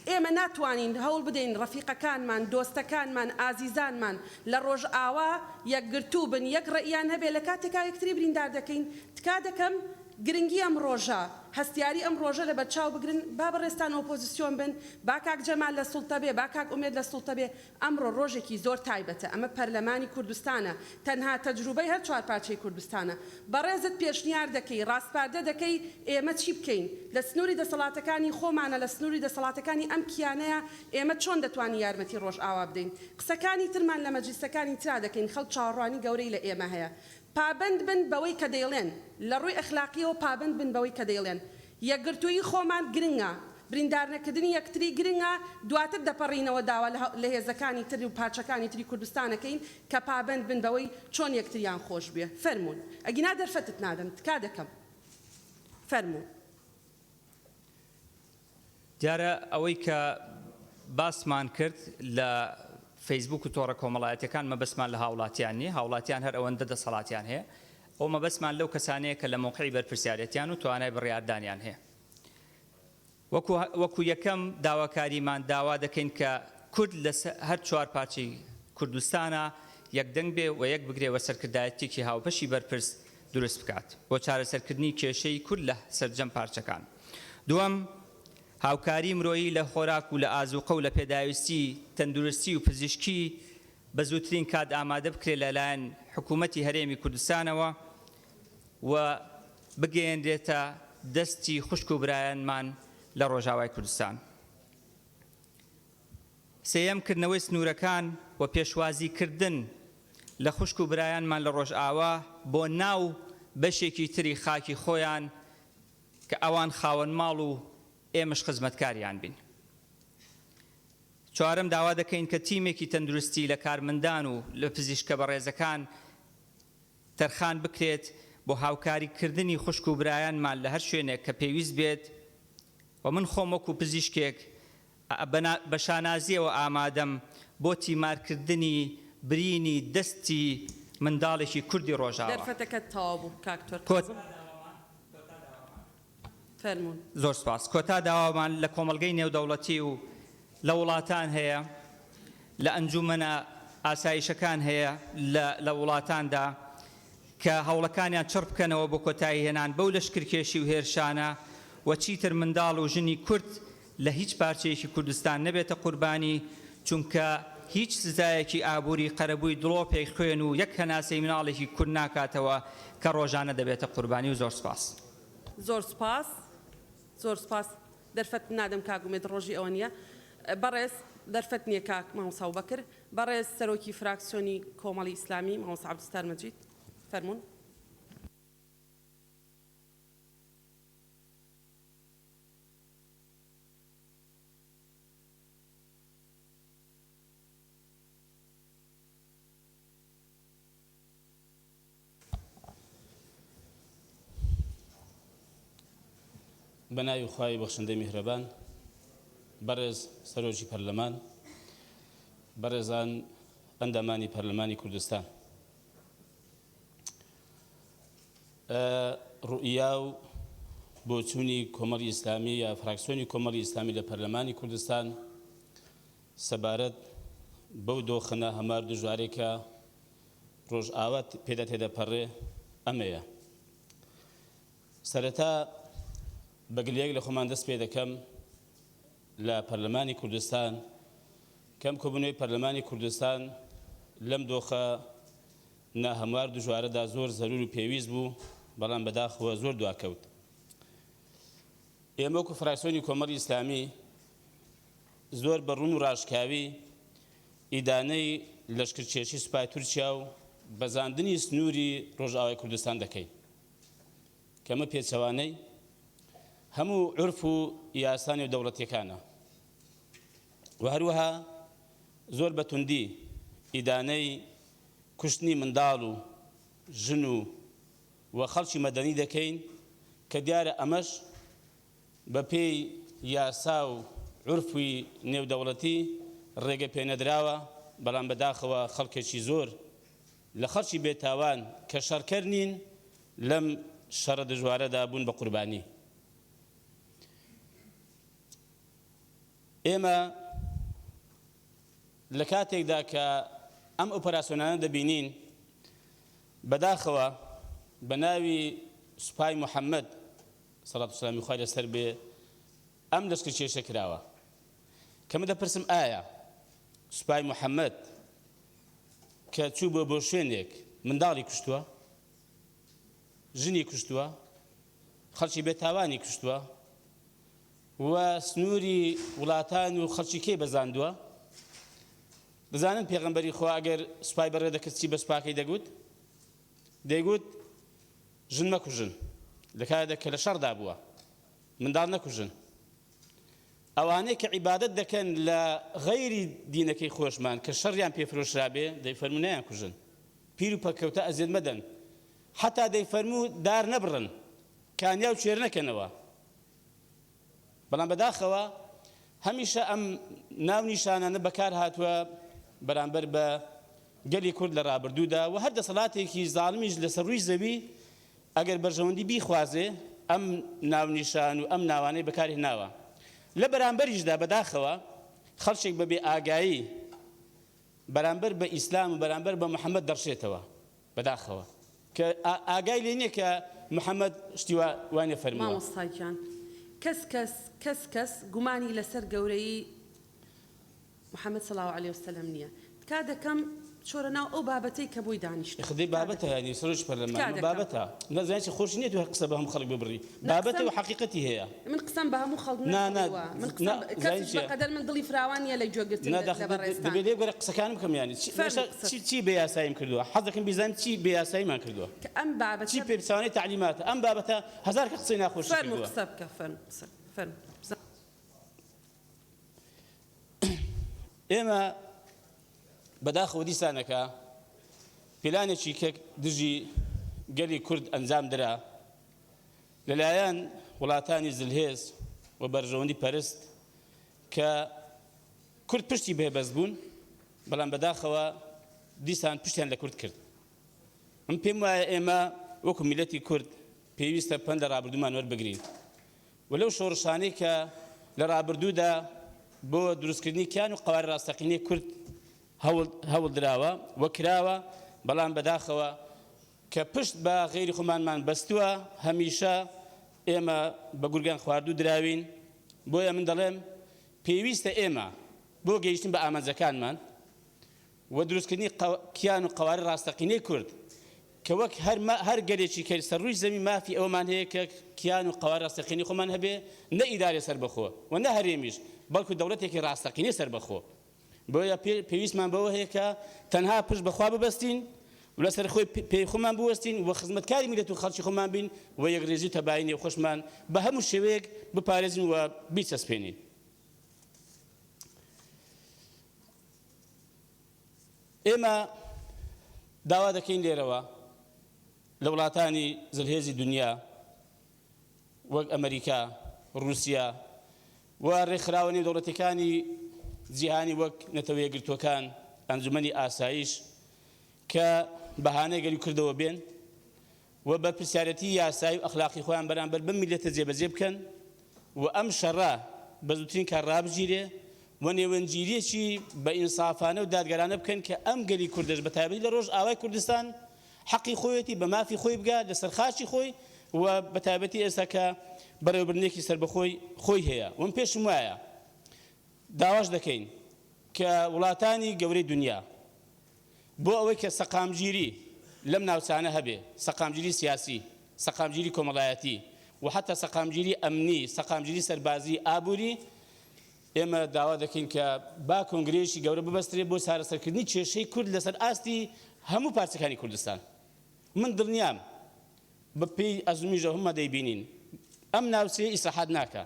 ئێمە ناتوانین هەوڵ بدەین ڕەفیقەکانمان دۆستەکانمان ئازیزانمان لە ڕۆژ ئاوا یەکگرتوو بن یەک ڕێیان هەبێ لە کاتێکا یەکتری بریندار دەکەین تکا دەکەم گرنگی ئەم ڕۆژە هەستیاری ئەم ڕۆژە لە بەرچاو بگرن با بەڕێستان ئۆپۆزیسیۆن بن با کاک جەمال لە سوڵتە بێ با کاک ئومێد لە سوڵتە بێ ئەمڕۆ ڕۆژێکی زۆر تایبەتە ئەمە پەرلەمانی کوردستانە تەنها تەجروبەی هەر چوار پارچەی کوردستانە بەڕێزت پێشنیار دەکەی ڕاستپاردە دەکەی ئێمە چی بکەین لە سنووری دەسەڵاتەکانی خۆمانە لە سنووری دەسەڵاتەکانی ئەم کیانەیە ئێمە چۆن دەتوانین یارمەتی ڕۆژ ئاوا بدەین قسەکانی ترمان لە مەجلیسەکانی ترا دەکەین خەڵک چاوەڕوانی گەورەی لە ئێمە هەیە پابند بن بەوەی کە دەیڵێن لە ڕووی ئەخلاقیەوە پابند بن بەوەی کە دەیڵێن یەکگرتووی خۆمان گرنگە بریندارنەکردنی یەکتری گرنگە دواتر دەپەڕینەوە داوا لە هێزەکانی تر و پارچەکانی تری کوردستانەکەین کە پابند بن بەوەی چۆن یەکتریان خۆش بێ فەرمونون ئەگینا دەرفەتت نادەم تکا دەکەم فەرمونون دیارە ئەوەی کە باسمان کرد لە فەیسبوک و تۆڕە کۆمەڵایەتەکان مەبەسمان لە هاوڵاتیان نیە هاوڵاتیان هەر ئەوەندە دەسەڵاتیان هەیە ئەو مەبەسمان لەو کەسانەیە کە لە موقعی بەرپرسیارەتیان و توانای بڕیاردانیان هەیە وەکو یەکەم داواکاریمان داوا دەکەین کە کورد لە هەر چوار پارچەی کوردستانە یەکدەنگ بێ و یەک بگرێ وە سەرکردایەتێکی هاوبەشی بەرپرس دروست بکات بۆ چارەسەرکردنی کێشەی کورد لە سەرجەم پارچەکان دووەم هاوکاری مرۆیی لە خۆراک و لە ئازوقە و لە پێداویستی تەندروستی و پزیشکی بە زووترین کات ئامادە بکرێت لەلایەن حکوومەتی هەرێمی کوردستانەوە و بگەیەنرێتە دەستی خوشک و برایانمان لە ڕۆژاوای کوردستان سێیەمکردنەوەی سنوورەکان و پێشوازیکردن لە خوشک و برایانمان لە ڕۆژئاوا بۆ ناو بەشێکی تری خاکی خۆیان کە ئەوان خاوەن ماڵ و ئێمەش خزمەتکاریان بین چوارەم داوا دەکەین کە تیمێکی تەندروستی لە کارمەندان و لە پزیشکە بەڕێزەکان تەرخان بکرێت بۆ هاوکاریکردنی خوشک و برایانمان لە هەر شوێنێک کە پێویست بێت و من خۆم وەکو پزیشکێک بە شانازیەوە ئامادەم بۆ تیمارکردنی برینی دەستی منداڵێکی کوردی ڕۆژاوا دەرفەتەکەت تەواو بوو کاکتۆر فەرمونون زۆر سپاس کۆتا داوامان لە کۆمەڵگەی نێودەوڵەتی و لە وڵاتان هەیە لە ئەنجومەنە ئاسایشەکان هەیە لە وڵاتاندا کە هەوڵەکانیان چڕ بکەنەوە بۆ کۆتایی هێنان بەو لەشکرکێشی و هێرشانە و چیتر منداڵ و ژنی کورد لە هیچ پارچەیەکی کوردستان نەبێتە قوربانی چونکە هیچ سزایەکی ئابووری قەرەبووی دڵۆپێک خوێن و یەک هەناسەی مناڵێکی کورد ناکاتەوە کە ڕۆژانە دەبێتە قوربانی و زۆر سپاس زۆر سپاس زۆر سپاس دەرفەت نادەم کاگومێت ڕۆژی ئەوە نییە بەڕێز دەرفەت نییە کاک مامۆستا بەکر بەڕێز سەرۆکی فراکسیۆنی کۆمەڵی ئیسلامی مامۆستا عەبدولستار مەجید فەرمونون بەناوی خوای بەخشندەی میهرەبان بەڕێز سەرۆکی پەرلەمان بەڕێزان ئەندامانی پەرلەمانی کوردستان ڕوئیا و بۆچوونی کۆمەڵی ئیسلامی یا فراکسیۆنی کۆمەڵی ئیسلامی لە پەرلەمانی کوردستان سەبارەت بەو دۆخەنە هەمار دژوارێکە ڕۆژئاوا پێدا تێدەپەڕێ ئەمەیە سەرەتا بەگلەیەک لە خۆمان دەست پێ دەکەم لە پەرلەمانی کوردستان کەم کۆبوونەوەی پەرلەمانی کوردستان لەم دۆخە ناهەموار دژوارەدا زۆر زەرور و پێویست بوو بەڵام بەداخەوە زۆر دواکەوت ئێمە وەکو فراکسیۆنی کۆمەڵی ئیسلامی زۆر بە ڕوون و ڕاشکاوی ئیدانەی لەشکرکێشی سوپای تورکیا و بەزاندنی سنووری ڕۆژئاوای کوردستان دەکەین کەمە پێچەوانەی هەموو عورف و یاسانی و دەوڵەتیەکانە و هەروەها زۆر بەتوندی ئیدانەی کوشتنی منداڵ و ژن و و خەڵکی مەدەنی دەکەین کە دیارە ئەمەش بە پێی یاسا و عورفی نێودەوڵەتی ڕێگە پێنەدراوە بەڵام بەداخەوە خەڵکێکی زۆر لە خەڵکی بێتاوان کە شەڕکەر نین لەم شەڕە دژوارەدا بوون بە قوربانی. ئێمە لە کاتێکدا کە ئەم ئۆپەراسیۆنانە دەبینین بەداخەوە بە ناوی سوپای محەممەد سەڵات و سەلامی خوای لەسەر بێ ئەم لەشکر کێشە کراوە کە من دەپرسم ئایا سوپای محەممەد کە چوو بۆ شوێنێک منداڵی کوشتووە، ژنی کوشتووە، خەڵکی بێتاوانی کوشتووە و سنووری وڵاتان و خەڵکی کێ بەزاندووە؟ دەزانن پێغەمبەری خوا ئەگەر سوپای بەڕێ دەکرد چی بە سوپاکەی دەگوت؟ دەیگوت ژن مەکوژن لە کاتێک کە لە شەڕدا بووە، منداڵ نەکوژن. ئەوانەی کە عیبادەت دەکەن لە غەیری دینەکەی خۆشمان کە شەڕیان پێفرۆشرا بێ دەیفەرموو نەیان کوژن، پیر و پەکەوتە ئەزیێت مەدەن، حتا دەیفەرموو دار نەبڕن، کانیا و چێر نەکەنەوە. بەڵام بەداخەوە هەمیشە ئەم ناو نیشانانە بەکار هاتووە بەرامبەر بە گەلی کورد لە ڕابردوودا و هەر دەسەڵاتێکی زاڵمیش لەسەر ڕووی زەوی ئەگەر بەرژەوەندی بیخوازێ ئەم ناو نیشان و ئەم ناوانەی بەکاری هێناوە. لە بەرامبەریشدا بەداخەوە خەڵکێک بەبێ ئاگایی بەرامبەر بە ئیسلام و بەرامبەر بە محەممەد دەڕشێتەوە بەداخەوە کە ئاگای لێ نییە کە محەممەد شتی وانێ فەرمووە. مامۆستاگیان کەس گومانی لەسەر گەورەی محەممەد صلی الله علیه وسلم نییە. تکا دەکەم چۆرە ناو ئەو بابەتەی کە بۆی دانیشت خدای بابەتە ینی سەرۆژ پەرلەمان بابەتە نەزانێت چی خۆش نییە تو قسە بە هەموو خەڵک ببڕی بابەتە و حەقیقەتی هەیە. من قسەم بە هەموو خەڵک نەکردووە، من قسەم کەسیش بەقەدەر من دڵی فراوان نییە لە گوێگرتن لە بەڕێستان. دەبێت لێ بگەرە قسەکانم بکەم ینی چی بێ یاساییم کردووە، حەز دەکەم بیزانم چی بێ یاساییمان کردووە کە ئەم بابەتە چی پێپسانەی تعلیماتە ئەم بابەتە هەزار کە قسەی ناخۆش فەرموو کردووە. قسە بکە فەرموو. ئێمە بەداخەوە دیسانەکە پلانێکی کە دژی گەلی کورد ئەنجام درا لەلایەن وڵاتانی زلهێز و بەرژەوەندی پەرست کە کورد پشتی بێبەست بوون بەڵام بەداخەوە دیسان پشتیان لە کورد کرد. ئەم پێم وایە ئێمە وەکو میلەتی کورد پێویستە پەندە ڕابردوومان وەربگرین و لەو شۆڕشانەی کە لە ڕابردوودا بۆ دروستکردنی کیان و قەواری ڕاستەقینەی کورد هەوڵ دراوە وە کراوە بەڵام بەداخەوە کە پشت بە غێری خۆمانمان بەستووە هەمیشە ئێمە بە گورگان خواردوو دراوین. بۆیە من دەڵێم پێویستە ئێمە بۆ گەیشتن بە ئامانجەکانمان و دروستکردنی کیان و قەواری ڕاستەقینەی کورد کە وەک هەر گەلێکی کە سەرڕووی زەمی مافی ئەومان هەیە کە کیان و قەواری ڕاستەقینەی خۆمان هەبێ نە ئیدارێ سەربەخۆ و نە هەرێمیش بەڵکو دەوڵەتێکی ڕاستەقینەی سەربەخۆ. بۆیە پێویستمان بەوە هەیە کە تەنها پشت بەخوا ببەستین و لەسەر خۆی پێی خۆمان بوەستین و خزمەتکاری میلەت و خەڵکی خۆمان بین و یەکڕێژی و تەباینی خۆشمان بە هەموو شێوەیەک بپارێزین و بیچەسپێنین. ئێمە داوا دەکەین لێرەوە لە وڵاتانی زلهێزی دنیا وەک ئەمریکا، رووسیا و ڕێکخراوە نێودەوڵەتیەکانی جیهانی وەک نەتەوە یەکگرتووەکان، ئەنجومەنی ئاسایش کە بەهانەی گەلی کردەوە بێن و بە پرسیارەتی یاسایی و ئەخلاقی خۆیان بەرامبەر بەم میلەتە جێبەجێ بکەن و ئەم شەڕە بە زووترین کار ڕابژیرێ و نێوەنگیریەکی بە ئینسافانە و دادگەرانە بکەن کە ئەم گەلی کوردش بە تایبەتی لە ڕۆژ ئاوای کوردستان حەقی خۆیەتی بە مافی خۆی بگات لەسەر خاچی خۆی و بە تایبەتی ئێستا کە بەڕێوەبردنێکی سەربەخۆی خۆی هەیە. وم پێشم وایە داواش دەکەین کە وڵاتانی گەورەی دنیا بۆ ئەوەی کە سەقامگیری لەم ناوچانە هەبێ، سەقامگیری سیاسی، سەقامگیری کۆمەڵایەتی و حتا سەقامگیری ئەمنی، سەقامگیری سەربازی، ئابووری، ئێمە داوا دەکەین کە با کۆنگرێشی گەورە ببەسترێت بۆ چارەسەرکردنی کێشەی کورد لەسەر ئاستی هەموو پارچەکانی کوردستان. من دڵنیام بە پێی ئەزومیژە هەموو دەیبینین ئەم ناوچەیە ئیسلاحات ناکە.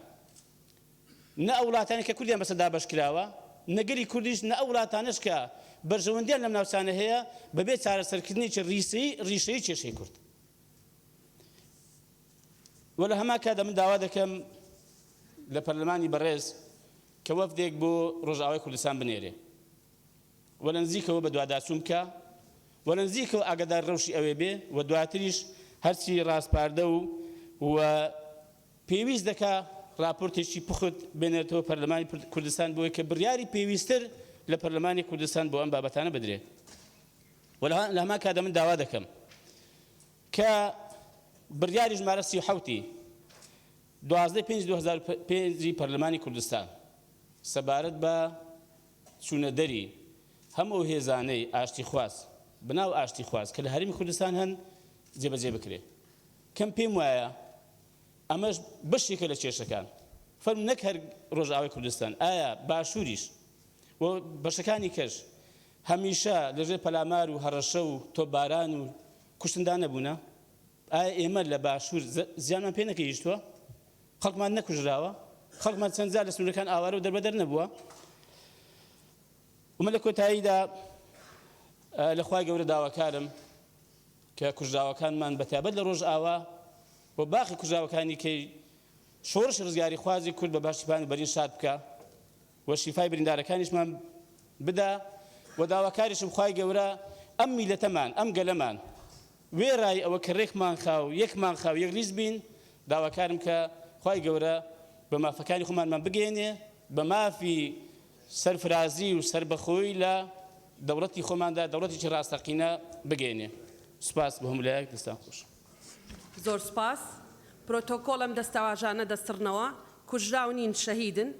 نە ئەو وڵاتانی کە کوردیان بەسەردا بەش کراوە، نەگەری کوردیش نە ئەو وڵاتانش کە بەرژەوەندیان لەم ناوچانە هەیە بەبێ چارەسەرکردنی ڕیشەی کێشەی کورد. وە لە هەما کادا من داوا دەکەم لە پەرلەمانی بەڕێز کە وەفدێک بۆ ڕۆژئاوای کوردستان بنێرێ وە لە نزیکەوە بە دوواداچوون بکە وە لە نزیکەوە ئاگادار ڕەوشی ئەوێ بێ و دواتریش هەرچی ڕاستپاردە و پێویست دەکا راپۆرتێکی پخت بێنێتەوە پەرلەمانی کوردستان بۆی کە بڕیاری پێویستتر لە پەرلەمانی کوردستان بۆ ئەم بابەتانە بدرێت و لە هەما کادا من داوا دەکەم کە بڕیاری ژمارە 37 12/5/2005 پەرلەمانی کوردستان سەبارەت بە چوونەدەری هەموو هێزانەی ئاشتی خواست بناو ئاشتی خواست کە لە هەرێمی کوردستان هەن جێبەجێ بکرێ کەم پێم وایە ئەمەش بەشێکە لە کێشەکان فەرم نەک هەر ڕۆژئاوای کوردستان ئایا باشووریش و بەشەکانی کەش هەمیشە لەژێر پەلامار و هەڕەشە و تۆپباران و کوشتندان نەبوونە ئایا ئێمە لە باشوور زیانمان پێ نەکەیشتووە خەڵکمان نەکوژراوە خەڵکمان چەند جار لە سنوورەکان ئاوارە و دەربەدەر نەبووە ومە لە کۆتاییدا لە خوای گەورە داواکارم کە کوژراوەکانمان بەتابەت لە ڕۆژئاوا بۆ باقی کوژراوەکانی کەی شۆڕش ڕزگاری خوازی کورد بە باشتیپانی بەرین شاد بکە و شیفای بریندارەکانیشمان بدا و داواکاریشم خوای گەورە ئەم میلەتەمان ئەم گەلەمان وێڕای ئەوە کە ڕێکمان خاو یەکمان خاو یەک ریز بین داواکارم کە خوای گەورە بە مافەکانی خۆمانمان بگەێنێ بە مافی سەرفرازی و سربەخۆی لە دەوڵەتی خۆماندا دەوڵەتێکی ڕاستەقینە بگەێنێ سوپاس بە هەموو لایەک دەستان خۆش زۆر سپاس پرۆتۆکۆڵم دەستەواژانە دەستڕنەوە کوژراو نین شەهیدن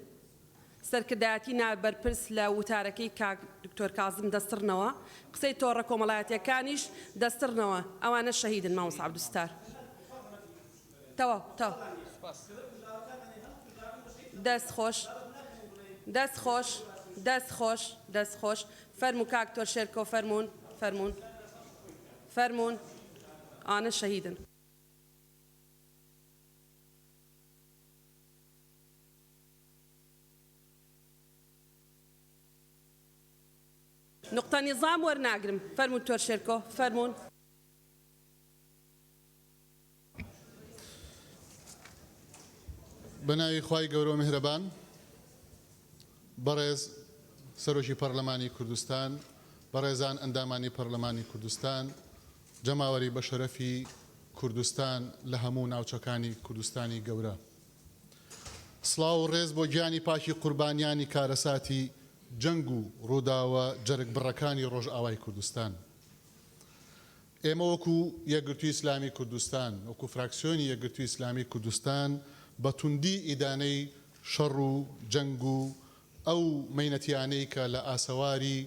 سەرکردایەتی ناوی بەرپرس لە وتارەکەی کاک دکتۆر کازم دەستڕنەوە قسەی تۆڕە کۆمەڵایەتیەکانیش دەستڕنەوە ئەوانە شەهیدن مامۆستا عەبدولستار تەواو دەست خۆش فەرموو کاک تۆر شێرکۆ فەرموون ئانە شەهیدن نقطة نظام ورناقرم فرمون تور شركو فرمون بەناوی خوای گەورە و میهرەبان بەڕێز سەرۆکی پەرلەمانی کوردستان بەڕێزان ئەندامانی پەرلەمانی کوردستان جەماوەری بە شەرەفی کوردستان لە هەموو ناوچەکانی کوردستانی گەورە سڵاو و ڕێز بۆ گیانی پاکی قوربانیانی کارەساتی جەنگ و ڕووداوە جەرگ بڕەکانی ڕۆژئاوای کوردستان ئێمە وەکو یەکگرتووی ئیسلامی کوردستان وەکو فراکسیۆنی یەکگرتووی ئیسلامی کوردستان بە توندی ئیدانەی شەڕ و جەنگ و ئەو مەینەتیانەی کە لە ئاسەواری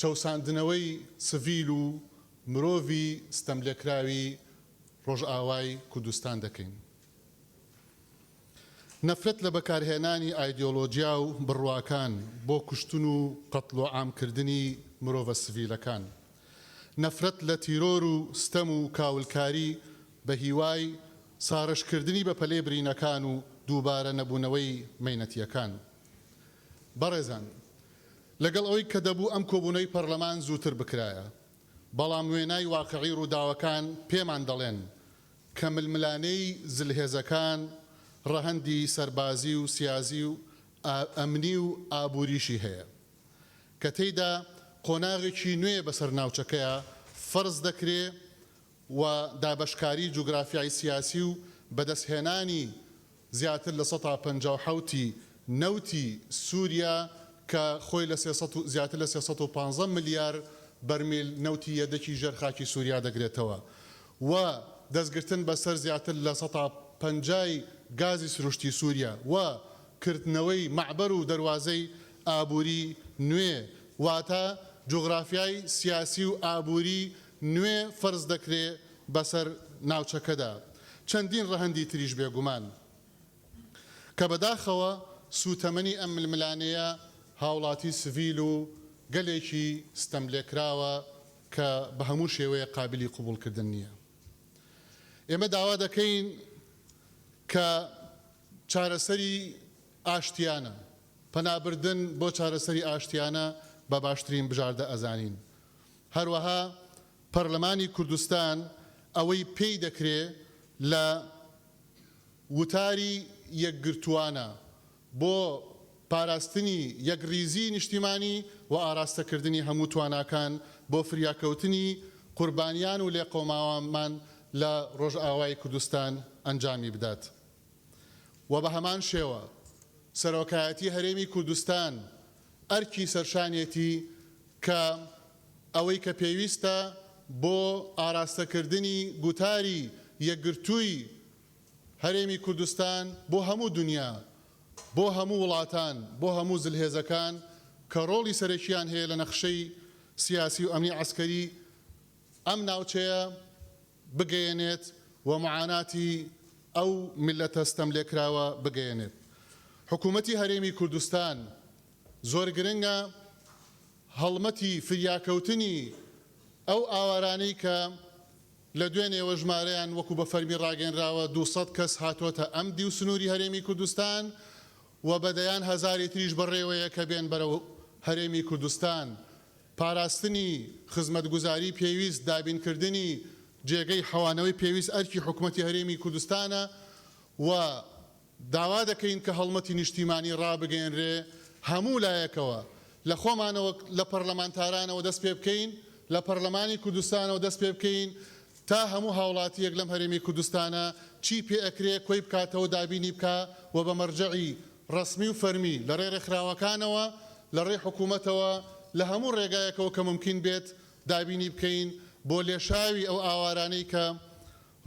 چەوساندنەوەی سڤیل و مرۆڤی ستەملێکراوی ڕۆژئاوای کوردستان دەکەین نەفرەت لە بەکارهێنانی ئایدۆلۆجیا و بڕواکان بۆ کوشتن و قەتڵ و عامکردنی مرۆڤە سڤیلەکان نەفرەت لە تیرۆر و ستەم و کاولکاری بە هیوای ساڕشکردنی بە پەلێ برینەکان و دووبارە نەبوونەوەی مەینەتیەکان بەڕێزان لەگەڵ ئەوەی کە دەبوو ئەم کۆبوونەوەی پەرلەمان زووتر بکرایە بەڵام وێنای واقعی ڕووداوەکان پێمان دەڵێن کە ململانەی زلهێزەکان ڕەهەندی سەربازی و سیازی و ئەمنی و ئابووریشی هەیە کە تێیدا قۆناغێکی نوێ بەسەر ناوچەکەیە فەرز دەکرێ و دابەشکاری جوگرافیای سیاسی و بەدەستهێنانی زیاتر لە 157 نەوتی سووریا کە خۆی لە زیاتر لە 315 ملیار بەرمیل نەوتی یەدەکی ژێرخاکی سووریا دەگرێتەوە و دەستگرتن بەسەر زیاتر لە 150 گازی سروشتی سووریا و کردنەوەی معبەر و دەواازەی ئابووری نوێ واتە جوغرافیای سیاسی و ئابووری نوێ فەرز دەکرێ بەسەر ناوچەکەدا چەندین ڕەهەندی تریش بێگومان کە بەداخەوە سوتەمەنی ئەم ململانەیە هاوڵاتی سڤیل و گەلێکی ستەملێکراوە کە بە هەموو شێوەیە قابلی قوبوڵکردن نییە ئێمە داوا دەکەین کە چارەسەری ئاشتیانە پەنابردن بۆ چارەسەری ئاشتیانە بە باشترین بژاردە ئەزانین هەروەها پەرلەمانی کوردستان ئەوەی پێی دەکرێ لە وتاری یەکگرتووانە بۆ پاراستنی یەکریزی نیشتیمانی و ئاراستەکردنی هەموو تواناکان بۆ فریاکەوتنی قوربانیان و لێقۆماوەمان لە ڕۆژئاوای کوردستان ئەنجامی بدات. و بە هەمان شێوە سەرۆکایەتی هەرێمی کوردستان ئەرکی سەرشانێتی کە ئەوەی کە پێویستە بۆ ئاراستەکردنی گوتاری یەکگرتووی هەرێمی کوردستان بۆ هەموو دنیا، بۆ هەموو وڵاتان، بۆ هەموو زلهێزەکان کە ڕۆڵی سەرەکیان هەیە لە نەخشەی سیاسی و ئەمنی عەسکەری ئەم ناوچەیە بگەیەنێت و معاناتی ئەو میلەتە ستەملێکراوە بگەیەنێت. حکوومەتی هەرێمی کوردستان زۆر گرنگە هەڵمەتی فریاکەوتنی ئەو ئاوارانەی کە لە دوێنێوە ژمارەیان وەکو بە فەرمی ڕاگەنراوە 200 کەس هاتوۆتە ئەم دی و سنووری هەرێمی کوردستان و بەدەیان هەزاری تریش بەڕێوەیە کە بێن بەرەو هەرێمی کوردستان، پاراستنی خزمەتگوزاری پێویست، دابینکردنی جێگەی حەوانەوەی پێویست ئەرکی حکوومەتی هەرێمی کوردستانە و داوا دەکەین کە هەڵمەتی نیشتیمانی ڕابگەێنرێ هەموو لایەکەوە لە خۆمانەوە لە پەرلەمانتارانەوە دەست پێ بکەین، لە پەرلەمانی کوردستانەوە دەست پێ بکەین تا هەموو هاوڵاتیەک لەم هەرێمی کوردستانە چی پێ ئەکرێ کۆی بکاتەوە دابینی بکە و بە مەرجەعی ڕسمی و فەرمی لە ڕێ ڕێکخراوەکانەوە لە ڕێ حکوومەتەوە لە هەموو ڕێگایەکەوە کە ممکن بێت دابینی بکەین بۆ لێشاوی ئەو ئاوارانەی کە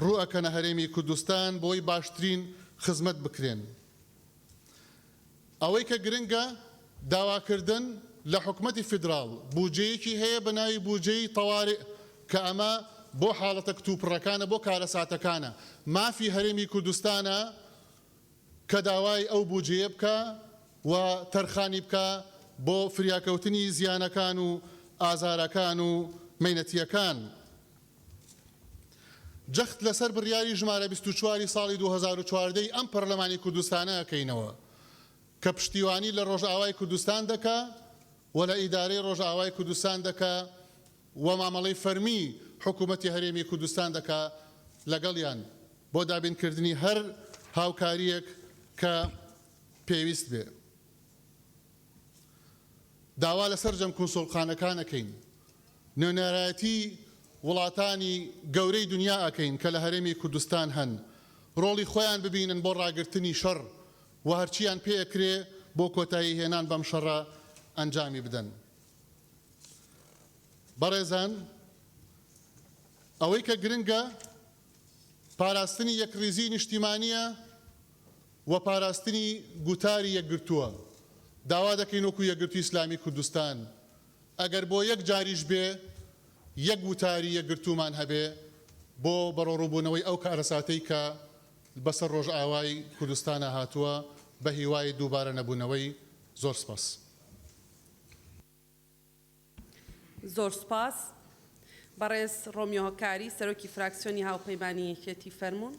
ڕوئەکەنە هەرێمی کوردستان بۆی باشترین خزمەت بکرێن. ئەوەی کە گرنگە داواکردن لە حکوومەتی فیدراڵ بودجەیەکی هەیە بە ناوی بودجەی تەوارئ کە ئەمە بۆ حاڵەتە کتوپڕەکانە بۆ کارەساتەکانە مافی هەرێمی کوردستانە کە داوای ئەو بودجەیە بکە و تەرخانی بکە بۆ فریاکەوتنی زیانەکان و ئازارەکان و مەینەتیەکان. جەخت لەسەر بڕیاری ژمارە 24 ساڵی 2014 ئەم پەرلەمانی کوردستانە ئەکەینەوە کە پشتیوانی لە ڕۆژئاوای کوردستان دەکا و لە ئیدارەی ڕۆژئاوای کوردستان دەکا و مامەڵەی فەرمی حکوومەتی هەرێمی کوردستان دەکا لەگەڵیان بۆ دابینکردنی هەر هاوکاریەک کە پێویست بێ. داوا لەسەر جەم کونسوڵخانەکان ئەکەین، نوێنەرایەتی وڵاتانی گەورەی دنیا ئەکەین کە لە هەرێمی کوردستان هەن، ڕۆڵی خۆیان ببینن بۆ ڕاگررتنی شەڕ و هەرچیان پێ ئەکرێ بۆ کۆتایی هێنان بەم شەڕە ئەنجامی بدەن. بەڕێزان، ئەوەی کە گرنگە پاراستنی یەکریزی نیشتیمانیە و پاراستنی گوتاری یەکگرتووە. داوا دەکەین وەکو یەکگرتووی ئیسلامی کوردستان ئەگەر بۆ یەک جاریش بێ یەک گوتاری یەکگرتوومان هەبێ بۆ بەڕۆڕووبوونەوەی ئەو کارەساتەی کە بەسەر ڕۆژئاوای کوردستانە هاتووە بە هیوای دووبارە نەبوونەوەی. زۆر سپاس. زۆر سپاس. بەڕێز ڕۆمیۆ هۆکاری سەرۆکی فراکسیۆنی هاوپەیمانی یەکێتی فەرموون.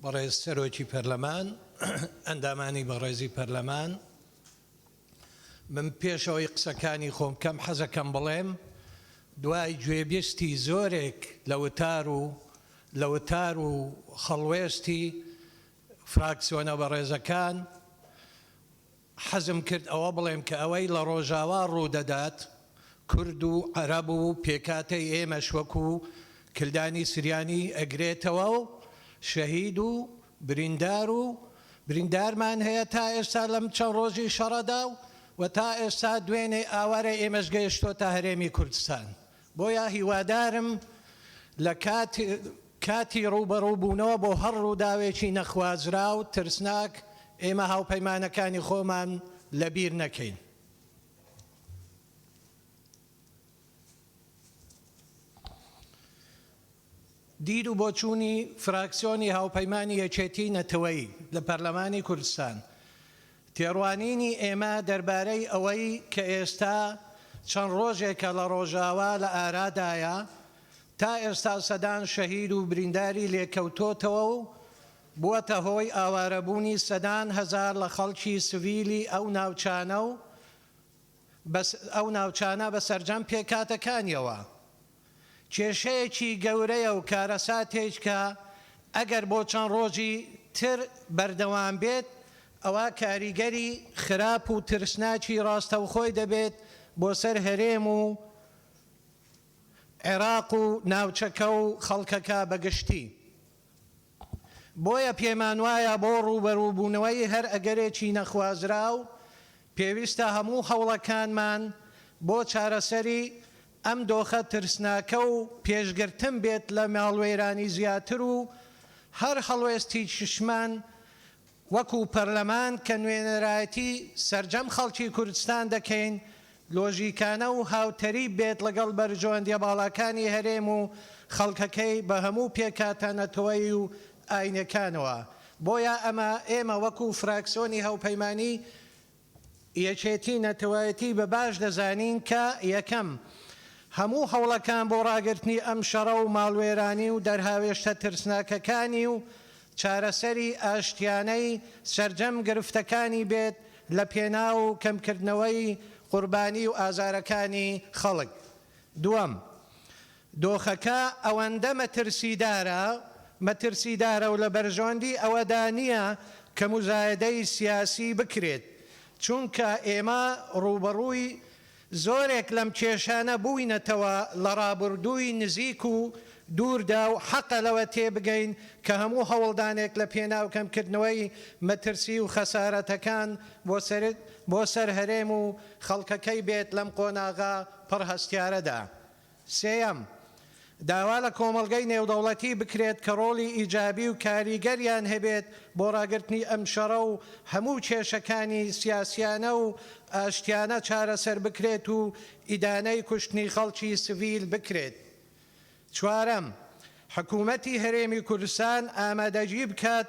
بەڕێز سەرۆکی پەرلەمان، ئەندامانی بەڕێزی پەرلەمان، من پێشەوەی قسەکانی خۆم کەم حەزەکەم بڵێم دوای گوێبیستی زۆرێک لە وتار و خەڵوێستی فراکسیۆنە بەڕێزەکان حەزم کرد ئەوە بڵێم کە ئەوەی لە ڕۆژاوا ڕوودەدات کورد و عەرەب و پێکاتەی ئێمەش وەکو کلدانی سریانی ئەگرێتەوە و شەهید و بریندارمان هەیە تا ئێستا لەم چەند ڕۆژی شەڕەدا و تا ئێستا دوێنێ ئاوارە ئێمەش گەیشتۆتە هەرێمی کوردستان. بۆیە هیوادارم لە کاتی ڕوبەڕووبوونەوە بۆ هەر ڕووداوێکی نەخوازرا و ترسناک ئێمە هاوپەیمانەکانی خۆمان لەبیر نەکەین. دید و بۆچوونی فراکسیۆنی هاوپەیمانی یەکێتی نەتەوەیی لە پەرلەمانی کوردستان تێڕوانینی ئێمە دەربارەی ئەوەی کە ئێستا چەند ڕۆژێکە لە ڕۆژاوا لە ئارادایە تا ئێستا سەدان شەهید و برینداری لێکەوتۆتەوە و بووەتە هۆی ئاوارەبوونی سەدان هەزار لە خەڵکی سڤیلی ئەو ناوچانە بە سەرجەم پێکاتەکانیەوە. کێشەیەکی گەورەیە و کارەساتێک کە ئەگەر بۆ چەند ڕۆژی تر بەردەوام بێت ئەوە کاریگەری خراپ و ترسناکی ڕاستەوخۆی دەبێت بۆ سەر هەرێم و عێراق و ناوچەکە و خەڵکەکە بەگشتی. بۆیە پێمان وایە بۆ ڕوبەڕووبوونەوەی هەر ئەگەرێکی نەخوازرا و پێویستە هەموو هەوڵەکانمان بۆ چارەسەری ئەم دۆخە ترسناکە و پێشگرتن بێت لە ماڵوێرانی زیاتر و هەر هەڵوێستی چشمان وەکو پەرلەمان کە نوێنەرایەتی سەرجەم خەڵکی کوردستان دەکەین لۆژیکانە و هاوتەری بێت لەگەڵ بەرژەوەندیە باڵاکانی هەرێم و خەڵکەکەی بە هەموو پێکاتانەتەوەی و ئاینەکانەوە. بۆیە ئێمە وەکو فراکسیۆنی هەوپەیمانی یەکێتی نەتەوایەتی بە باش دەزانین کە یەکەم هەموو هەوڵەکان بۆ ڕاگررتنی ئەم شەڕە و ماڵوێرانی و دەرهاوێشتە ترسناکەکانی و چارەسەری ئاشتیانەی سەرجەم گرفتەکانی بێت لە پێنا و کەمکردنەوەی قوربانی و ئازارەکانی خەڵک. دووەم، دۆخەکە ئەوەندە مەترسیدارە و لە بەرژەوەندی ئەوەدا نییە کە مزایدەی سیاسی بکرێت، چونکە ئێمە ڕوبەڕووی زۆرێک لەم کێشانە بووینەتەوە لە ڕابردووی نزیک و دووردا و حەقە لەوە تێبگەین کە هەموو هەوڵدانێک لە پێناو کەمکردنەوەی مەترسی و خەسارەتەکان بۆ سەر هەرێم و خەڵکەکەی بێت لەم قۆناغا پڕ هەستیارەدا. سێەم، داوا لە کۆمەڵگەی نێودەوڵەتی بکرێت کە ڕۆڵی ئیجابی و کاریگەریان هەبێت بۆ ڕاگررتنی ئەم شەڕە و هەموو کێشەکانی سیاسیانە و ئاشتیانە چارەسەر بکرێت و ئیدانەی کوشتنی خەڵکی سڤیل بکرێت. چوارەم، حکوومەتی هەرێمی کوردستان ئامادەجی بکات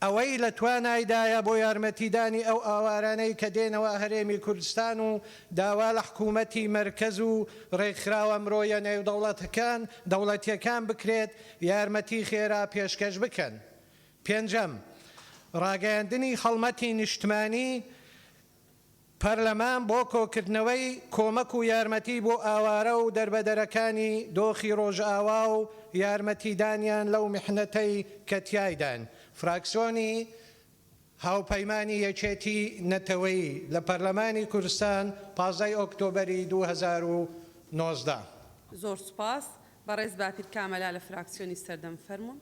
ئەوەی لە توانایدایە بۆ یارمەتیدانی ئەو ئاوارانەی کە دێنەوە هەرێمی کوردستان و داوا لە حکوومەتی مەرکەز و ڕێکخراوە مرۆیە دەوڵەتیەکان بکرێت یارمەتی خێرا پێشکەش بکەن. پێنجەم، ڕاگەیاندنی خەڵمەتی نیشتمانی پەرلەمان بۆ کۆکردنەوەی کۆمەک و یارمەتی بۆ ئاوارە و دەربەدەرەکانی دۆخی ڕۆژئاوا و یارمەتیدانیان لەو میحنەتەی کە تیایدان. فراکسیۆنی هاوپەیمانی یەکێتی نەتەوەیی لە پەرلەمانی کوردستان 15 ئۆکتۆبەری 2019. زۆر سوپاس. بەڕێز باپیر کامەلا لە فراکسیۆنی سەردەم فەرموون.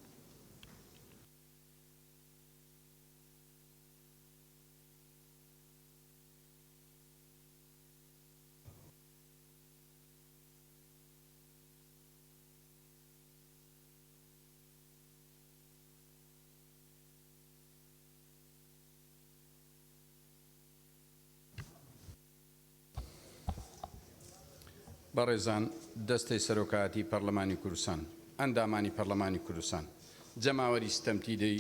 بەڕێزان، دەستەی سەرۆکایەتی پەرلەمانی کوردستان، ئەندامانی پەرلەمانی کوردستان، جەماوەری ستەمتیدەی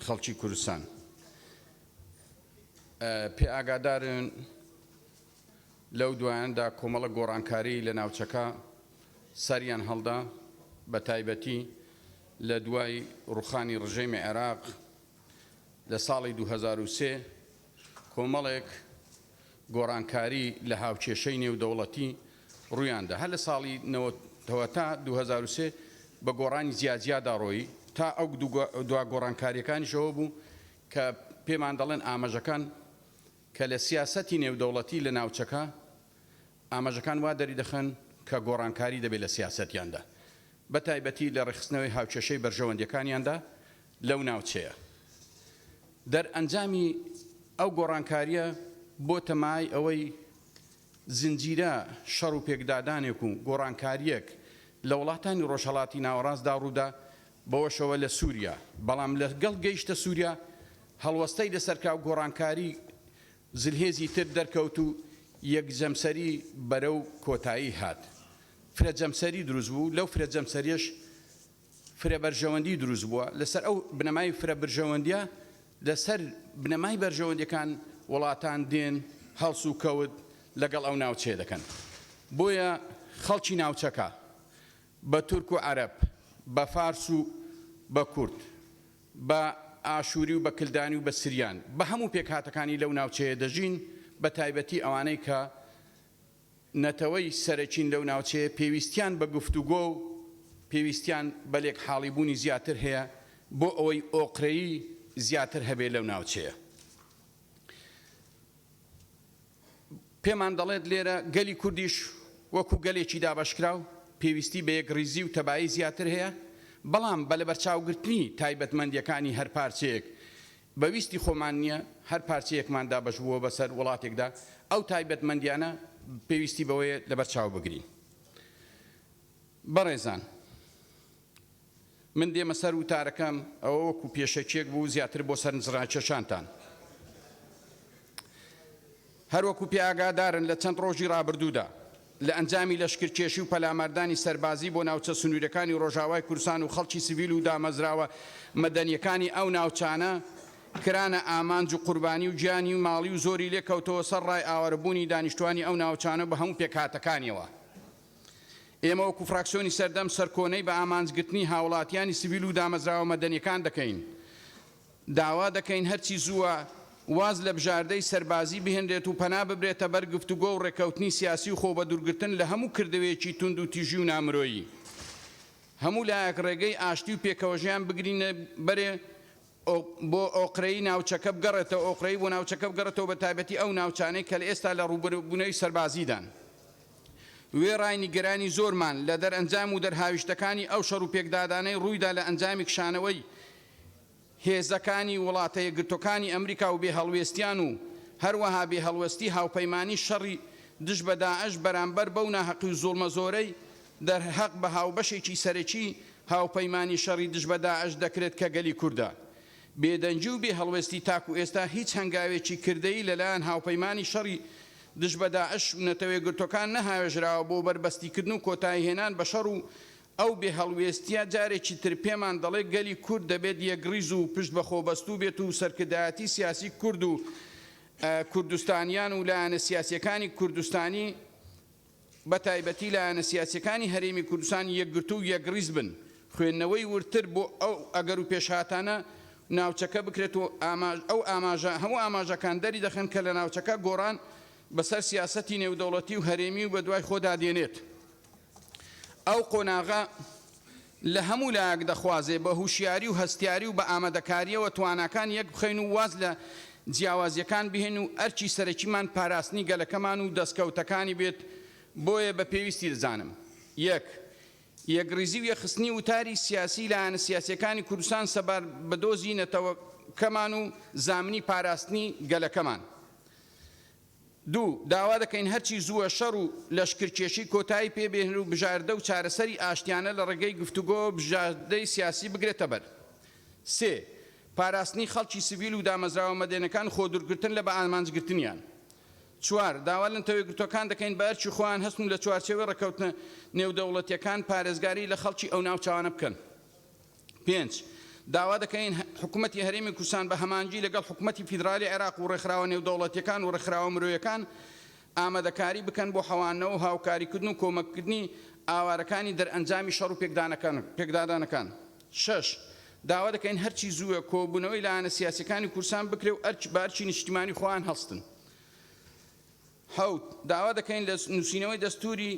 خەڵکی کوردستان، پێ ئاگادارن لەو دوایاندا کۆمەڵە گۆڕانکاری لە ناوچەکە سەریان هەڵدا، بە تایبەتی لە دوای ڕوخانی ڕژێمی عێراق لە ساڵی 2003 کۆمەڵێک گۆڕانکاری لە هاوکێشەی نێودەوڵەتی ڕوویاندا. هەر لە ساڵی 90 تا 2003 بە گۆڕانی زیادزیادا ڕۆی تا ئەو دوا گۆڕانکاریەکانیشەوە بوو کە پێمان دەڵێن ئاماژەکان کە لە سیاسەتی نێودەوڵەتی لە ناوچەکە ئاماژەکان وا دەری دەخەن کە گۆڕانکاری دەبێت لە سیاسەتیاندا، بە تایبەتی لە ڕێخستنەوەی هاوکێشەی بەرژەوەندیەکانیاندا لەو ناوچەیە. دەرئەنجامی ئەو گۆڕانکاریە بۆ تەمای ئەوەی زنجیرە شەڕ و پێکدادانێک و گۆڕانکاریەک لە وڵاتانی ڕۆژهەڵاتی ناوەڕاستدا ڕوودا بەوەشەوە لە سووریا. بەڵام لەگەڵ گەیشتە سووریا هەڵوەستەی لەسەرکاو گۆڕانکاری زلهێزی تر دەرکەوت و یەکجەمسەری بەرەو کۆتایی هات. فرەجەمسەری دروست بوو، لەو فرەجەمسەریەش فرەبەرژەوەندی دروست بووە. لەسەر ئەو بنەمای فرەبەرژەوەندیە لەسەر بنەمای بەرژەوەندیەکان وڵاتان دێن هەڵس و کەوت لەگەڵ ئەو ناوچێ دەکەن. بۆیە خەڵکی ناوچەکە بە تورک و عەرەب، بە فارس و بە کورد، بە ئاشووری و بە کلدانی و بە سریان بە هەموو پێکهاتەکانی لەو ناوچەیە دەژین بە تایبەتی ئەوانەی کە نەتەوەی سەرەکین لەو ناوچەیە پێویستیان بە گفتوگۆ و پێویستیان بە لێک حاڵیبوونی زیاتر هەیە بۆ ئەوەی ئۆقرەیی زیاتر هەبێ لەو ناوچەیە. پێمان دەڵێت لێرە گەلی کوردیش وەکو گەلێکی دابەشکراو پێویستی بە یەک ڕیزی و تەبایی زیاتر هەیە، بەڵام بە لەبەرچاوگرتنی تایبەتمەندیەکانی هەر پارچەیەک بەویستی خۆمان نییە هەر پارچەیەکمان دابەش بووە بەسەر وڵاتێکدا ئەو تایبەتمەندیانە پێویستی بەوەیە لەبەرچاو بگرین. بەڕێزان، من دێمە سەر وتارەکەم ئەوە وەکو پێشەکێک بوو زیاتر بۆ سەرنجڕاکێشانتان. هەروەکو پێئاگادارن لە چەند ڕۆژی ڕابردوودا لە ئەنجامی لەشکرکێشی و پەلامەردانی سەربازی بۆ ناوچە سنوورەکانی ڕۆژاوای کوردستان و خەڵکی سیڤیل و دامەزراوە مەدەنیەکانی ئەو ناوچانە کرانە ئامانج و قوربانی و گیانی و ماڵی و زۆری لێکەوتەوە سەر ڕای ئاوارەبوونی دانیشتوانی ئەو ناوچانە بە هەموو پێکهاتەکانیەوە. ئێمە وەکو فراکسیۆنی سەردەم سەرکۆنەی بە ئامانجگرتنی هاوڵاتیانی سیڤیل و دامەزراوە مەدەنیەکان دەکەین. داوا دەکەین هەرچی زووە واز لە بژاردەی سەربازی بهێنرێت و پەنا ببرێتە بەر گفتوگۆ و ڕێکەوتنی سیاسی و خۆ بە دوورگرتن لە هەموو کردەوەیەکی تند و تیژی و نامرۆیی. هەموو لایەک ڕێگەی ئاشتی و پێکەوەژیان بگرینە بەرێ بۆ ئۆقرەی ناوچەکە بگەڕێتەوە ئۆقرەی بۆ ناوچەکە بگەڕێتەوە بە تایبەتی ئەو ناوچانەی کە لە ئێستا لە ڕووبەربوونەوەی سەربازیدان. وێ ڕای نیگەرانی زۆرمان لە دەرئەنجام و دەرهاویشتەکانی ئەو شەڕ و پێکدادانەی ڕوویدا لە ئەنجامی کشانەوەی هێزەکانی وڵاتە یەکگرتوەکانی ئەمریکا و بێهەڵوێستیان و هەروەها بێهەڵوێستی هاوپەیمانی شەڕی دژ بە داعش بەرامبەر بەو ناحەقی و زوڵمە زۆرەی دەرهەق بە هاوبەشێکی سەرەکی هاوپەیمانی شەڕی دژ بە داعش دەکرێت کە گەلی کووردە. بێدەنجی و بێهەڵوێستی تاکو ئێستا هیچ هەنگاوێکی کردەیی لەلایەن هاوپەیمانی شەڕی دژ بە داعش نەتەوە گرتوەکان نەهاوێژراوە بۆ بەربەستیکردن و کۆتاییهێنان بە شەڕ و ئەو بێهەڵوێستیە جارێکی تر پێمان دەڵێ گەلی کورد دەبێت یەکریز و پشت بە خۆبەستوو بێت و سەرکردایەتی سیاسی کورد و کوردستانیان و لایەنە سیاسیەکانی کوردستانی بە تایبەتی لایەنە سیاسیەکانی هەرێمی کوردستان یەکگرتو و یەکریز بن. خوێندنەوەی ورتر بۆ ئەو ئەگەر و پێشهاتانە ناوچەکە بکرێت و ئەو هەموو ئاماژەکان دەری دەخەن کە لە ناوچەکە گۆڕان بەسەر سیاسەتی نێودەوڵەتی و هەرێمی و بە دوای خۆدا دێنێت. ئەو قۆناغا لە هەموو لایەک دەخوازێ بە هوشیاری و هەستیاری و بە ئامادەکاریەوە تواناکان یەک بخەین و واز لە جیاوازیەکان بهێن و ئەرچی سەرەکیمان پاراستنی گەلەکەمان و دەستکەوتەکانی بێت. بۆیە بە پێویستی دەزانم یەکریزی و یەخستنی وتاری سیاسی لایەنە سیاسیەکانی کوردستان سەبار بەدۆزینەتەوە کەمان و زامنی پاراستنی گەلەکەمان. دوو، داوا دەکەین هەرچی زووە شەڕ و لەشکرکێشی کۆتایی پێبێنن و بژاردە و چارەسەری ئاشتیانە لە ڕێگەی گفتوگۆ بژاردەی سیاسی بگرێتە بەر. سێ، پاراستنی خەڵکی سیڤیل و دامەزراوە مەدەنیەکان خۆ دوورگرتن لە بە ئامانجگرتنیان. چوار، داوا لە نەتەوەیەکگرتوەکان دەکەین بە ئەرچی خۆیان هەستن و لە چوارچێوەی ڕێکەوتنە نێودەوڵەتیەکان پارێزگاری لە خەڵکی ئەو ناوچانە بکەن. پێنج، داوا دەکەین حکوومەتی هەرێمی کوردستان بە هەمانجی لەگەڵ حکوومەتی فیدرالی عێراق و ڕێکخراوە نێودەوڵەتیەکان و ڕێکخراوە مرۆیەکان ئامادەکاری بکەن بۆ حەوانەوە و هاوکاریکردن و کۆمەکردنی ئاوارەکانی دەرئەنجامی شەڕ و پێکدادانەکان. شەش، داوا دەکەین هەرچی زووە کۆبوونەوەی لایەنە سیاسیەکانی کوردستان بکرێ و بە ئەرچی نیشتیمانی خۆیان هەڵستن. حەوت، داوا دەکەین لە نووسینەوەی دەستوری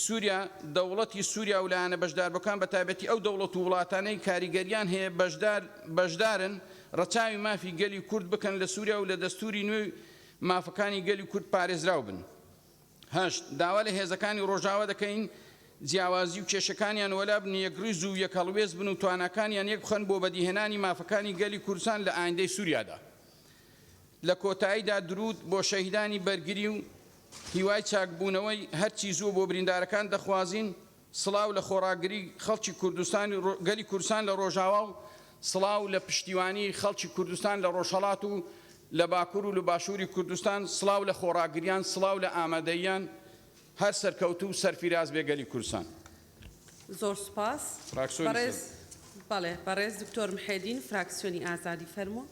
سووریا دەوڵەتی سووریا و لایەنە بەشداربەکان بە تایبەتی ئەو دەوڵەت و وڵاتانەی کاریگەریان هەیە بەشدارن ڕەچاوی مافی گەلی کورد بکەن لە سووریا و لە دەستوری نوێی مافەکانی گەلی کورد پارێزراو بن. هەشت، داوا لە هێزەکانی ڕۆژاوە دەکەین جیاوازی و کێشەکانیان وەلا بن یەکریز و یەکهەڵوێز بن و تواناکانیان یەک بخەن بۆ بەدیهێنانی مافەکانی گەلی کوردستان لە ئایندەی سووریادا. لە کۆتاییدا درود بۆ شەهیدانی بەرگری و هیوای چاکبوونەوەی هەرچی زوو بۆ بریندارەکان دەخوازین. سڵاو لە خۆڕاگری خەڵکی کوردستانی گەلی کوردستان لە ڕۆژاوا و سڵاو لە پشتیوانی خەڵکی کوردستان لە ڕۆژهەڵات و لە باکوور و لە باشووری کوردستان. سڵاو لە خۆڕاگریان، سڵاو لە ئامادەیان، هەر سەرکەوتو و سەرفیراز بێ گەلی کوردستان. زۆر سوپاس. بەڕێز دکتۆر محێدین فراکسیۆنی ئازادی فەرموون.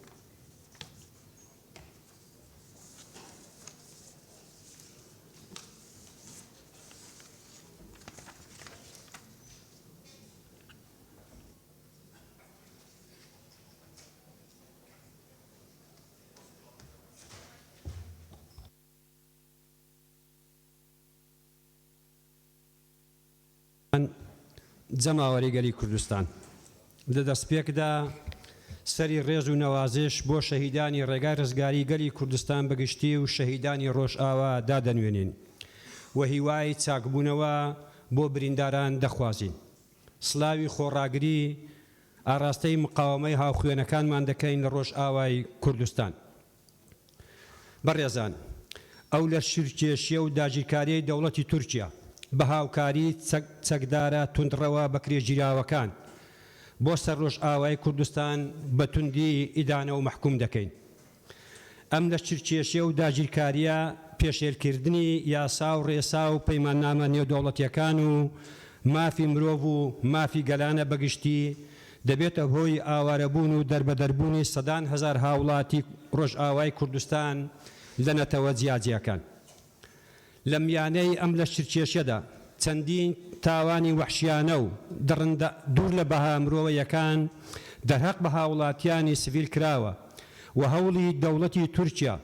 جەماوەری گەلی کوردستان لە دەستپێکدا سەری ڕێز و نەوازش بۆ شەهیدانی ڕێگای ڕزگاری گەلی کوردستان بەگشتی و شەهیدانی ڕۆژئاوا دادەنوێنین و هیوای چاکبوونەوە بۆ برینداران دەخوازین. سلاوی خۆڕاگری ئاراستەی مقاومەی هاوخوێنەکانمان دەکەین لە ڕۆژئاوای کوردستان. بەڕێزان، ئەو لە شیرکێشیە و داگیرکاریەی دەوڵەتی تورکیا بە هاوکاری چەکدارە توندڕەوە بەکرێگیراوەکان بۆ سەر ڕۆژئاوای کوردستان بە توندی ئیدانە و مەحکوم دەکەین. ئەم لە شیرکێشیە و داگیرکاریە پێشێرکردنی یاسا و ڕێسا و پەیماننامە نێودەوڵەتیەکان و مافی مرۆڤ و مافی گەلانە بەگشتی دەبێتە هۆی ئاوارەبوون و دەربەدەربوونی سەدان هەزار هاوڵاتی ڕۆژئاوای کوردستان لە نەتەوە جیاجیەکان. لە میانەی ئەم لە شیرکێشیەدا چەندین تاوانی وەحشیانە و دوور لە بەها مرۆڤیەکان دەرهەق بە هاوڵاتیانی سڤیل کراوە و هەوڵی دەوڵەتی تورکیا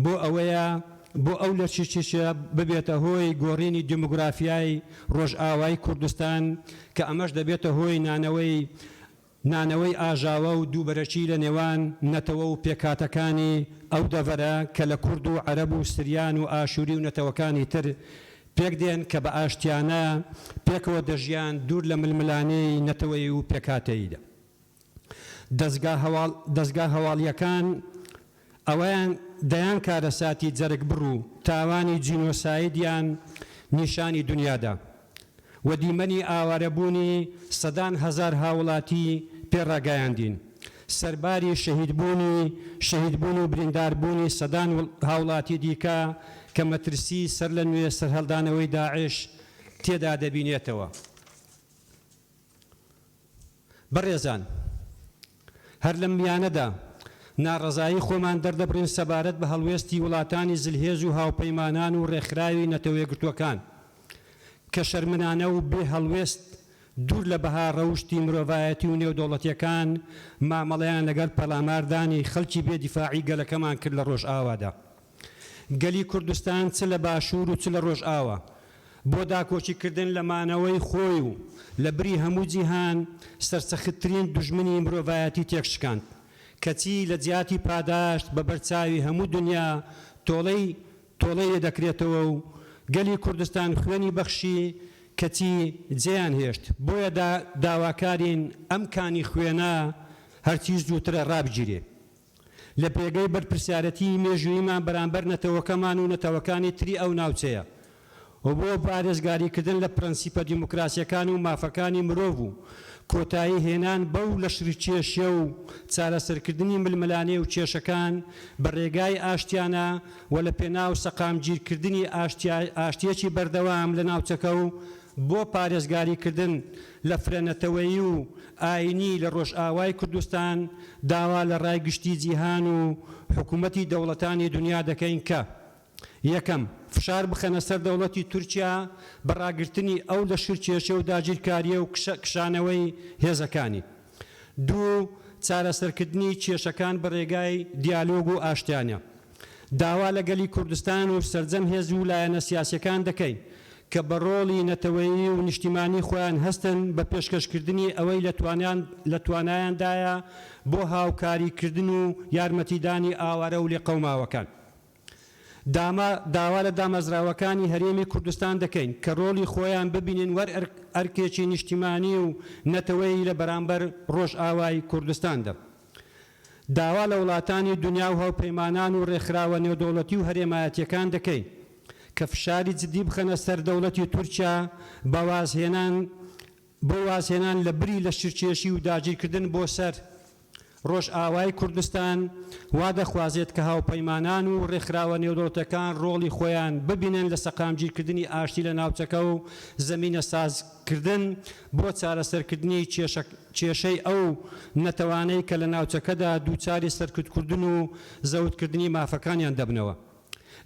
بۆ ئەوەیە بۆ ئەو لە شیرکێشیە ببێتە هۆی گۆڕینی دیموگرافیای ڕۆژئاوای کوردستان کە ئەمەش دەبێتە هۆی نانەوەی ئاژاوە و دووبەرەکی لە نێوان نەتەوە و پێکاتەکانی ئەو دەڤەرە کە لە کورد و عەرەب و سریان و ئاشووری و نەتەوەکانی تر پێک دێن کە بە ئاشتیانە پێکەوە دەژیان دوور لە ململانەی نەتەوەی و پێکاتەییدا. دەستگا هەواڵیەکان ئەویان دەیان کارەساتی جەرگ بڕ و تاوانی جینۆسایدیان نیشانی دنیادا و دیمەنی ئاوارەبوونی سەدان هەزار هاوڵاتی پێڕاگەیاندین. سەرباری شەهیدبوون و برینداربوونی سەدان هاوڵاتی دیکە کە مەترسی سەر لە نوێ سەرهەڵدانەوەی داعش تێدا دەبینێتەوە. بەڕێزان، هەر لەم میانەدا ناڕەزایی خۆمان دەردەبڕین سەبارەت بە هەڵوێستی وڵاتانی زلهێز و هاوپەیمانان و ڕێکخراوی نەتەوە یەکگرتووەکان کە شەرمنانە و بێ هەڵوێست دوور لە بەها ڕەوشتی مرۆڤایەتی و نێودەوڵەتیەکان مامەڵەیان لەگەڵ پەلاماردانی خەڵکی بێدیفاعی گەلەکەمان کرد لە ڕۆژئاوادا. گەلی کوردستان چ لە باشوور و چ لە ڕۆژئاوا بۆ داکۆچیکردن لە مانەوەی خۆی و لە بری هەموو جیهان سەرسەختترین دوژمنی مرۆڤایەتی تێکشکاند کەچی لە جیاتی پاداشت بە بەرچاوی هەموو دنیا تۆڵەیە دەکرێتەوە و گەلی کوردستان خوێنی بەخشی کەچی جێیان هێشت. بۆیە داواکارین ئەم کانی خوێنە هەرچی زووترە ڕابگیرێ. لە پێگەی بەرپرسیارەتی مێژوویمان بەرامبەر نەتەوەکەمان و نەتەوەکانی تری ئەو ناوچەیە و بۆ پارێزگاریکردن لە پرەنسیپە دیموکراسیەکان و مافەکانی مرۆڤ و کۆتایی هێنان بەو لە شریکێشیە و چارەسەرکردنی ململانێ و کێشەکان بە ڕێگای ئاشتیانە و لە پێناو سەقامگیرکردنی ئاشتیەکی بەردەوام لە ناوچەکە و بۆ پارێزگاریکردن لە فرەنەتەوەیی و ئاینی لە ڕۆژئاوای کوردستان داوا لە ڕایگشتی جیهان و حکوومەتی دەوڵەتانی دنیا دەکەین کە: یەکەم، فشار بخەنە سەر دەوڵەتی تورکیا بە ڕاگررتنی ئەو لە شیرکێشە و داگیرکاریە و کشانەوەی هێزەکانی. دوو، چارەسەرکردنی کێشەکان بە ڕێگای دیالۆگ و ئاشتیانە. داوا لە گەلی کوردستان و سەرجەم هێز و لایەنە سیاسیەکان دەکەین کە بە ڕۆڵی نەتەوەیی و نیشتیمانی خۆیان هەستن بە پێشکەشکردنی ئەوەی لە توانایاندایە بۆ هاوکاریکردن و یارمەتیدانی ئاوارە و لێقەوماوەکان. داوا لە دامەزراوەکانی هەرێمی کوردستان دەکەین کە ڕۆڵی خۆیان ببینن وەر ئەرکێکی نیشتیمانی و نەتەوەی لە بەرامبەر ڕۆژئاوای کوردستاندا. داوا لە وڵاتانی دنیا و هاوپەیمانان و ڕێکخراوە نێودەوڵەتی و هەرێمایەتیەکان دەکەین کە فشاری جدی بخەنە سەر دەوڵەتی تورکیا بۆ وازهێنان لە بری لە شیرکێشی و داگیرکردن بۆ سەر ڕۆژئاوای کوردستان وا دەخوازێت کە هاوپەیمانان و ڕێکخراوە نێودەوڵەتەکان ڕۆڵی خۆیان ببینن لە سەقامگیرکردنی ئاشتی لە ناوچەکە و زەمینە سازکردن بۆ چارەسەرکردنی کێشەی ئەو نەتەوانەی کە لە ناوچەکەدا دووچاری سەرکوتکردن و زەوتکردنی مافەکانیان دەبنەوە.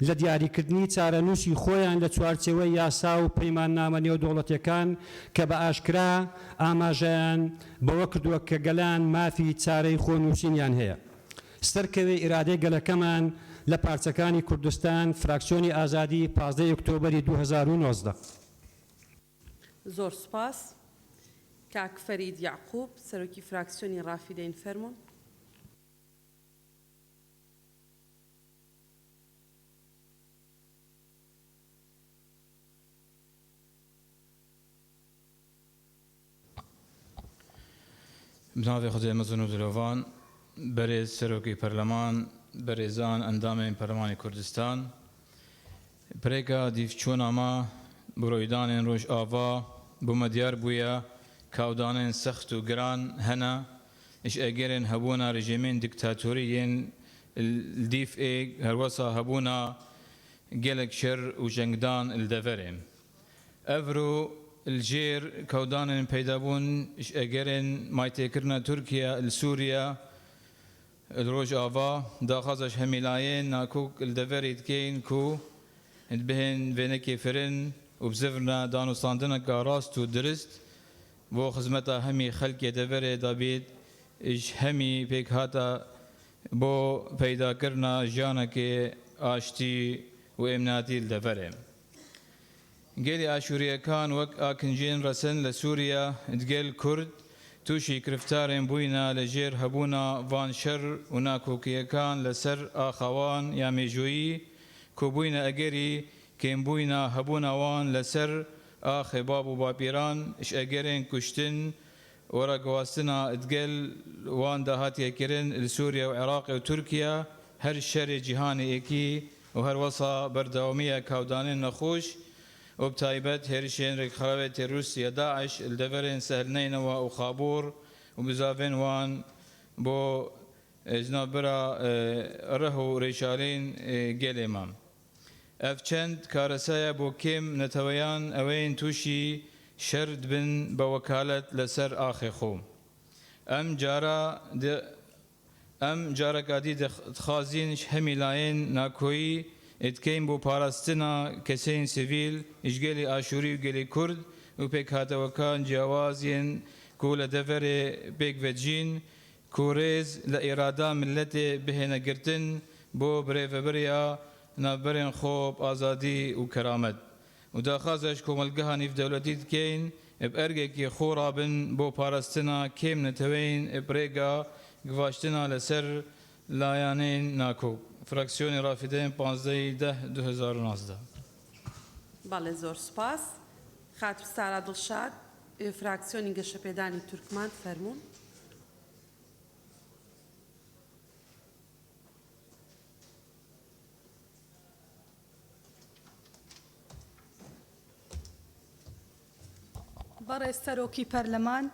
لە دیاریکردنی چارەنووسی خۆیان لە چوارچێوەی یاسا و پەیماننامە نێودەوڵەتیەکان کە بە ئاشکرا ئاماژەیان بەوە کردووە کە گەلان مافی چارەی خۆنووسینیان هەیە. سەرکەوێ ئیرادەی گەلەکەمان لە پارچەکانی کوردستان فراکسیۆنی ئازادی 15 ئۆکتۆبەری 2019 زۆر سوپاس کاک فەرید یعقوب سەرۆکی فراکسیۆنی ڕافیدەین فەرموون. بناوی خدای مەزن و درۆڤان بەرێز سەرۆکی پەرلەمان بەرێزان ئەندامên پەرلەمانی کوردستان پرێکا دیفچووناما بڕۆیدانên ڕۆژئاوا بوومە دیار بوویە کاودانên سەخت و گران هەنە ئیش ئەگەرên هەبوونا ڕژیمên دیکتاتۆریên دیفئێک هەروەسا هەبوونا gelek şer û jengdan li deverê evro الجير كودان بيدابون اجرين مايتكرنا تركيا لسوريا الروج آوا داخازش هميلاين ناكوك الدفريد كين كو بهن فينكي فرن وبزفرنا دانو صاندنا كاراست ودرست بو خزمتا همي خلق دفري دابيد اج همي بيك هاتا بو بيدا كرنا جانك آشتي وامناتي الدفري گەلی ئاشوریەکان وەک ئاکنجێن ڕەسەن لە سووریا دگەل کورد تووشی کرفتارێن بووینە لە ژێر هەبوونا ڤان شەر و ناکۆکیەکان لەسەر ئاخەوان یا مێژویی کۆبووینە ئەگەری کێمبووینە هەبوونەوان لەسەر ئاخێ باب و باپیران ئش ئەگەرێن کوشتن وەرەگواستنە دگەل وان داهاتیەکردن لە سووریا و عێراق و تورکیا هەر شەرێ جیهانێکی و هەروەسا بەردەوامیە کاودانên نەخۆش وبتايبت هيرشين ريك خرابت روسيا داعش الدفرين سهلنين وخابور ومزافين وان بو جنابرا رهو ريشالين جيليمام افچند كارسايا بو كيم نتويان اوين توشي شرد بن بوكالة لسر آخي خوم ام جارا قادي دخازين همي لاين ناكوي اتكين بو باراستنا كسين سيفيل اجگلي آشوري وگلي كرد وبيك هاتوكان جوازين كولا دفري بيك فجين كوريز لإرادة ملتي بهنا قرتن بو بريفبريا نابرين خوب آزادي وكرامت ودا خازش كوملقهاني في دولتي تكين بأرقكي خورابن بو باراستنا كيم نتوين بريقا قواشتنا لسر لایانین ناکو فراکسیۆنی ڕافیدەین 15/10/2019 بەڵێ زۆر سوپاس خاتم سارا دڵشاد فراکسیۆنی گەشەپێدانی تورکمان فەرموون. بەڕێز سەرۆکی پەرلەمان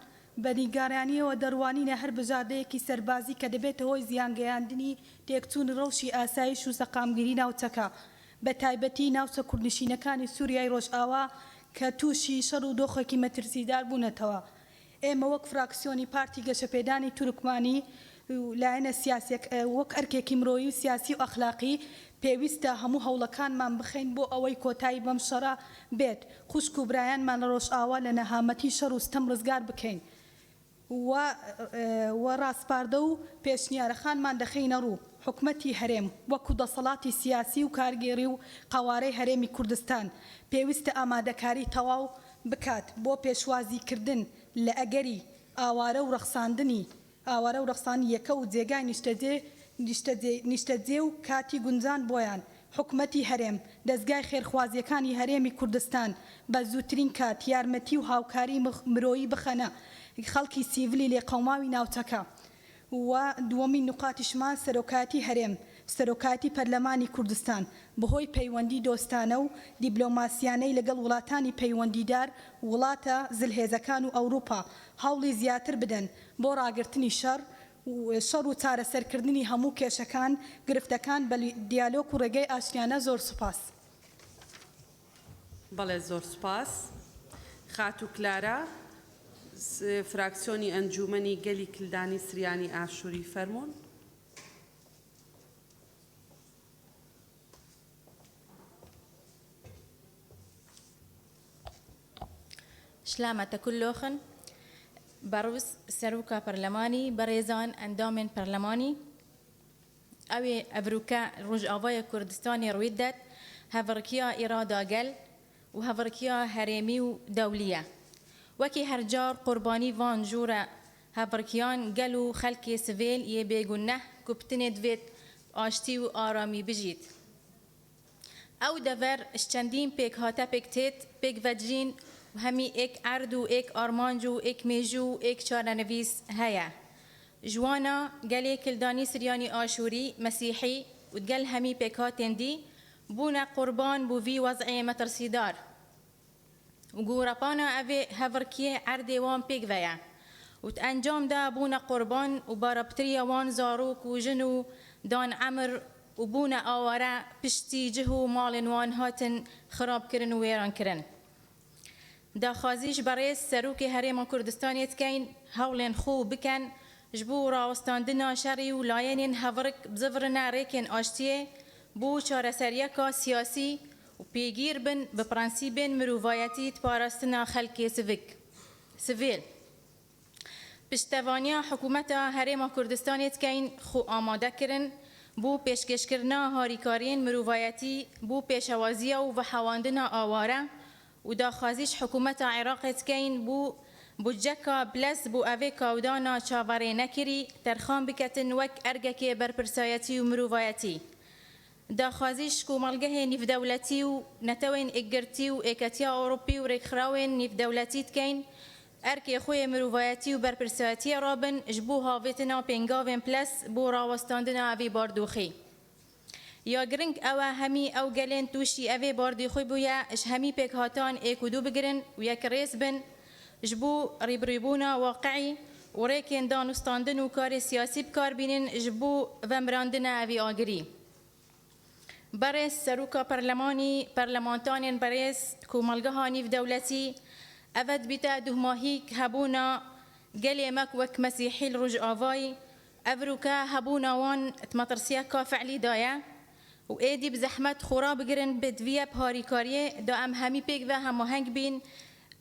بە نیگارانیەوە دەڕوانینە هەر بژاردەیەکی سەربازی کە دەبێتە هۆی زیانگەیاندنی تێکچوون ڕەوشی ئاسایش و سەقامگیری ناوچەکە بە تایبەتی ناوچە کوردنشینەکانی سووریای ڕۆژئاوا کە تووشی شەڕ و دۆخێکی مەترسیدار بوونەتەوە. ئێمە وەک فراکسیۆنی پارتی گەشەپێدانی تورکمانی لایەنە وەک ئەرکێکی مرۆیی و سیاسی و ئەخلاقی پێویستە هەموو هەوڵەکانمان بخەین بۆ ئەوەی کۆتایی بەم شەڕە بێت خوشک و برایانمان لە ڕۆژئاوا لە نەهامەتی شەڕ و ستەم ڕزگار بکەین و ڕاستپاردە و پێشنیارەخانمان دەخینە ڕوو حکومەتی هەرێم وەکو دەسەڵاتی سیاسی و کارگێڕی و قەوارەی هەرێمی کوردستان پێویستە ئامادەکاری تەواو بکات بۆ پێشوازیکردن لە ئەگەری ئاوارە و ڕەخسانی یەکە و جێگای نیشتەجێ و کاتی گونجان بۆیان حکومەتی هەرێم دەستگای خێرخوازیەکانی هەرێمی کوردستان بە زووترین کات یارمەتی و هاوکاری مرۆیی بخەنە خەڵکی سیڤلی لێقەوماوی ناوچەکە و دووەمین نقاتیشمان سەرۆکاتی هەرێم سەرۆکاتی پەرلەمانی کوردستان بەهۆی پەیوەندی دۆستانە و دیبلۆماسیانەی لەگەڵ وڵاتانی پەیوەندیدار وڵاتە زلهێزەکان و ئەوروپا هەوڵی زیاتر بدەن بۆ ڕاگررتنی شەڕ و چارەسەرکردنی هەموو کێشەکان گرفتەکان بە دیالۆگ و ڕێگەی ئاشتیانە. زۆر سوپاس. بەڵێ زۆر سوپاس. خاتو کلارا فراکسیۆنی ئەنجومەنی گەلی کلدانی سریانی ئاشووری فەرموون. شلامەتە كلۆخن بەڕوس سەرۆکە پەرلەمانی بەڕێزان ئەندامên پەرلەمانی ئەوێ ئەڤروکە ڕۆژئاوای کوردستانی ڕوویدەت هەڤڕکیە ئێراداگەل و هەڤڕکیە هەرێمی و دەولیە وەکی هەرجار قوربانی وان ژوورە هەڤڕکیان گەل و خەلکی سڤێل یێ بێگونەه کوپتنێ دوێت ئاشتی و ئارامی بژیت. ئەو دەڤەر چەندین پێک هاتە پێکتێت پێک ڤەجین و هەمی ئێک عەرد و ئێک ئارمانج و ئێک مێژوو و ئێک چارەنەڤیس هەیە. جوانە گەلێ کلدانی سریانی ئاشووری مەسیحی و گەل هەمی پێک هاتێن دی بوونە قوربان بۆ ڤی وەزعێ مەترسیدار. و گۆڕەپانە ئەvê هەڤڕکیە عەردێ وان پێک ڤەیە. و ئەنجامدا بوونە قوربان و بارەپتریە وان زارۆک و ژن و دان عەمر و بوونە ئاوارە پشتی جه و ماڵên وان هاتن خراپکردن و وێرانکردن. داخوازیش بەڕێز سەرۆکê هەرێما کوردستانê دکەین هەوڵێن خۆ بکەن ji bo rawestandina şerî û layên hevirik bizivirine rêkên aştiyê bû çareseriyeka siyasî û pêgîr bin bi prensîbên mirovayetî parastina xelkê sivêl. Piştevaniya hikûmeta Herêma Kurdistanê dikeyên xwe amade kirin bû pêşkêşkirina harîkariyên mirovayetî bû pêşewaziya û vehewandina aware û daxwazîş hikûmeta Iraqê dikeyên bû بودجەکە بلەس بۆ ئەvê کاودانا چاوەڕێ نەکری تەرخان بکەتن وەک ئەرگەکێ بەرپرسایەتی و مرۆڤایەتی. داخوازیش کۆمەڵگەهێ نیڤدەولەتی و نەتەوێن ئێکگرتی و ئێکەتیا ئەوروپی و ڕێکخراوێن نیڤدەولەتی دکەین ئەرکێ خۆیە مرۆڤایەتی و بەرپرسایەتیە ڕابن ji بۆ هاوێتنا پێنگاوێن پلەس بۆ ڕاوەستاندنا ئەvê باردۆخی. یا گرنگ ئەوە هەمی ئەو گەلێن تووشی ئەvê باردۆخی بوویە ji هەمی پێکهاتان ئێک و دوو بگرن و یەکڕێز بن ji bo rêbirîbûna waqeî û rêkên danûstandin û karê siyasî bikarbînin ji bo vemirandina evî agirî. Berêz Serûka Perlemanî Perlemantanên berêz Komêlgeha Nîvdewletî ev dibîte duhmahîk hebûna gelê me wek Mesîhî li Rojavayê ev rûke hebûna wan metirsiyeka feعlî daye û êdî bi zehmet xora bigirin bi diviyê harîkariyê da em hemî pêk ve hemaheng bîn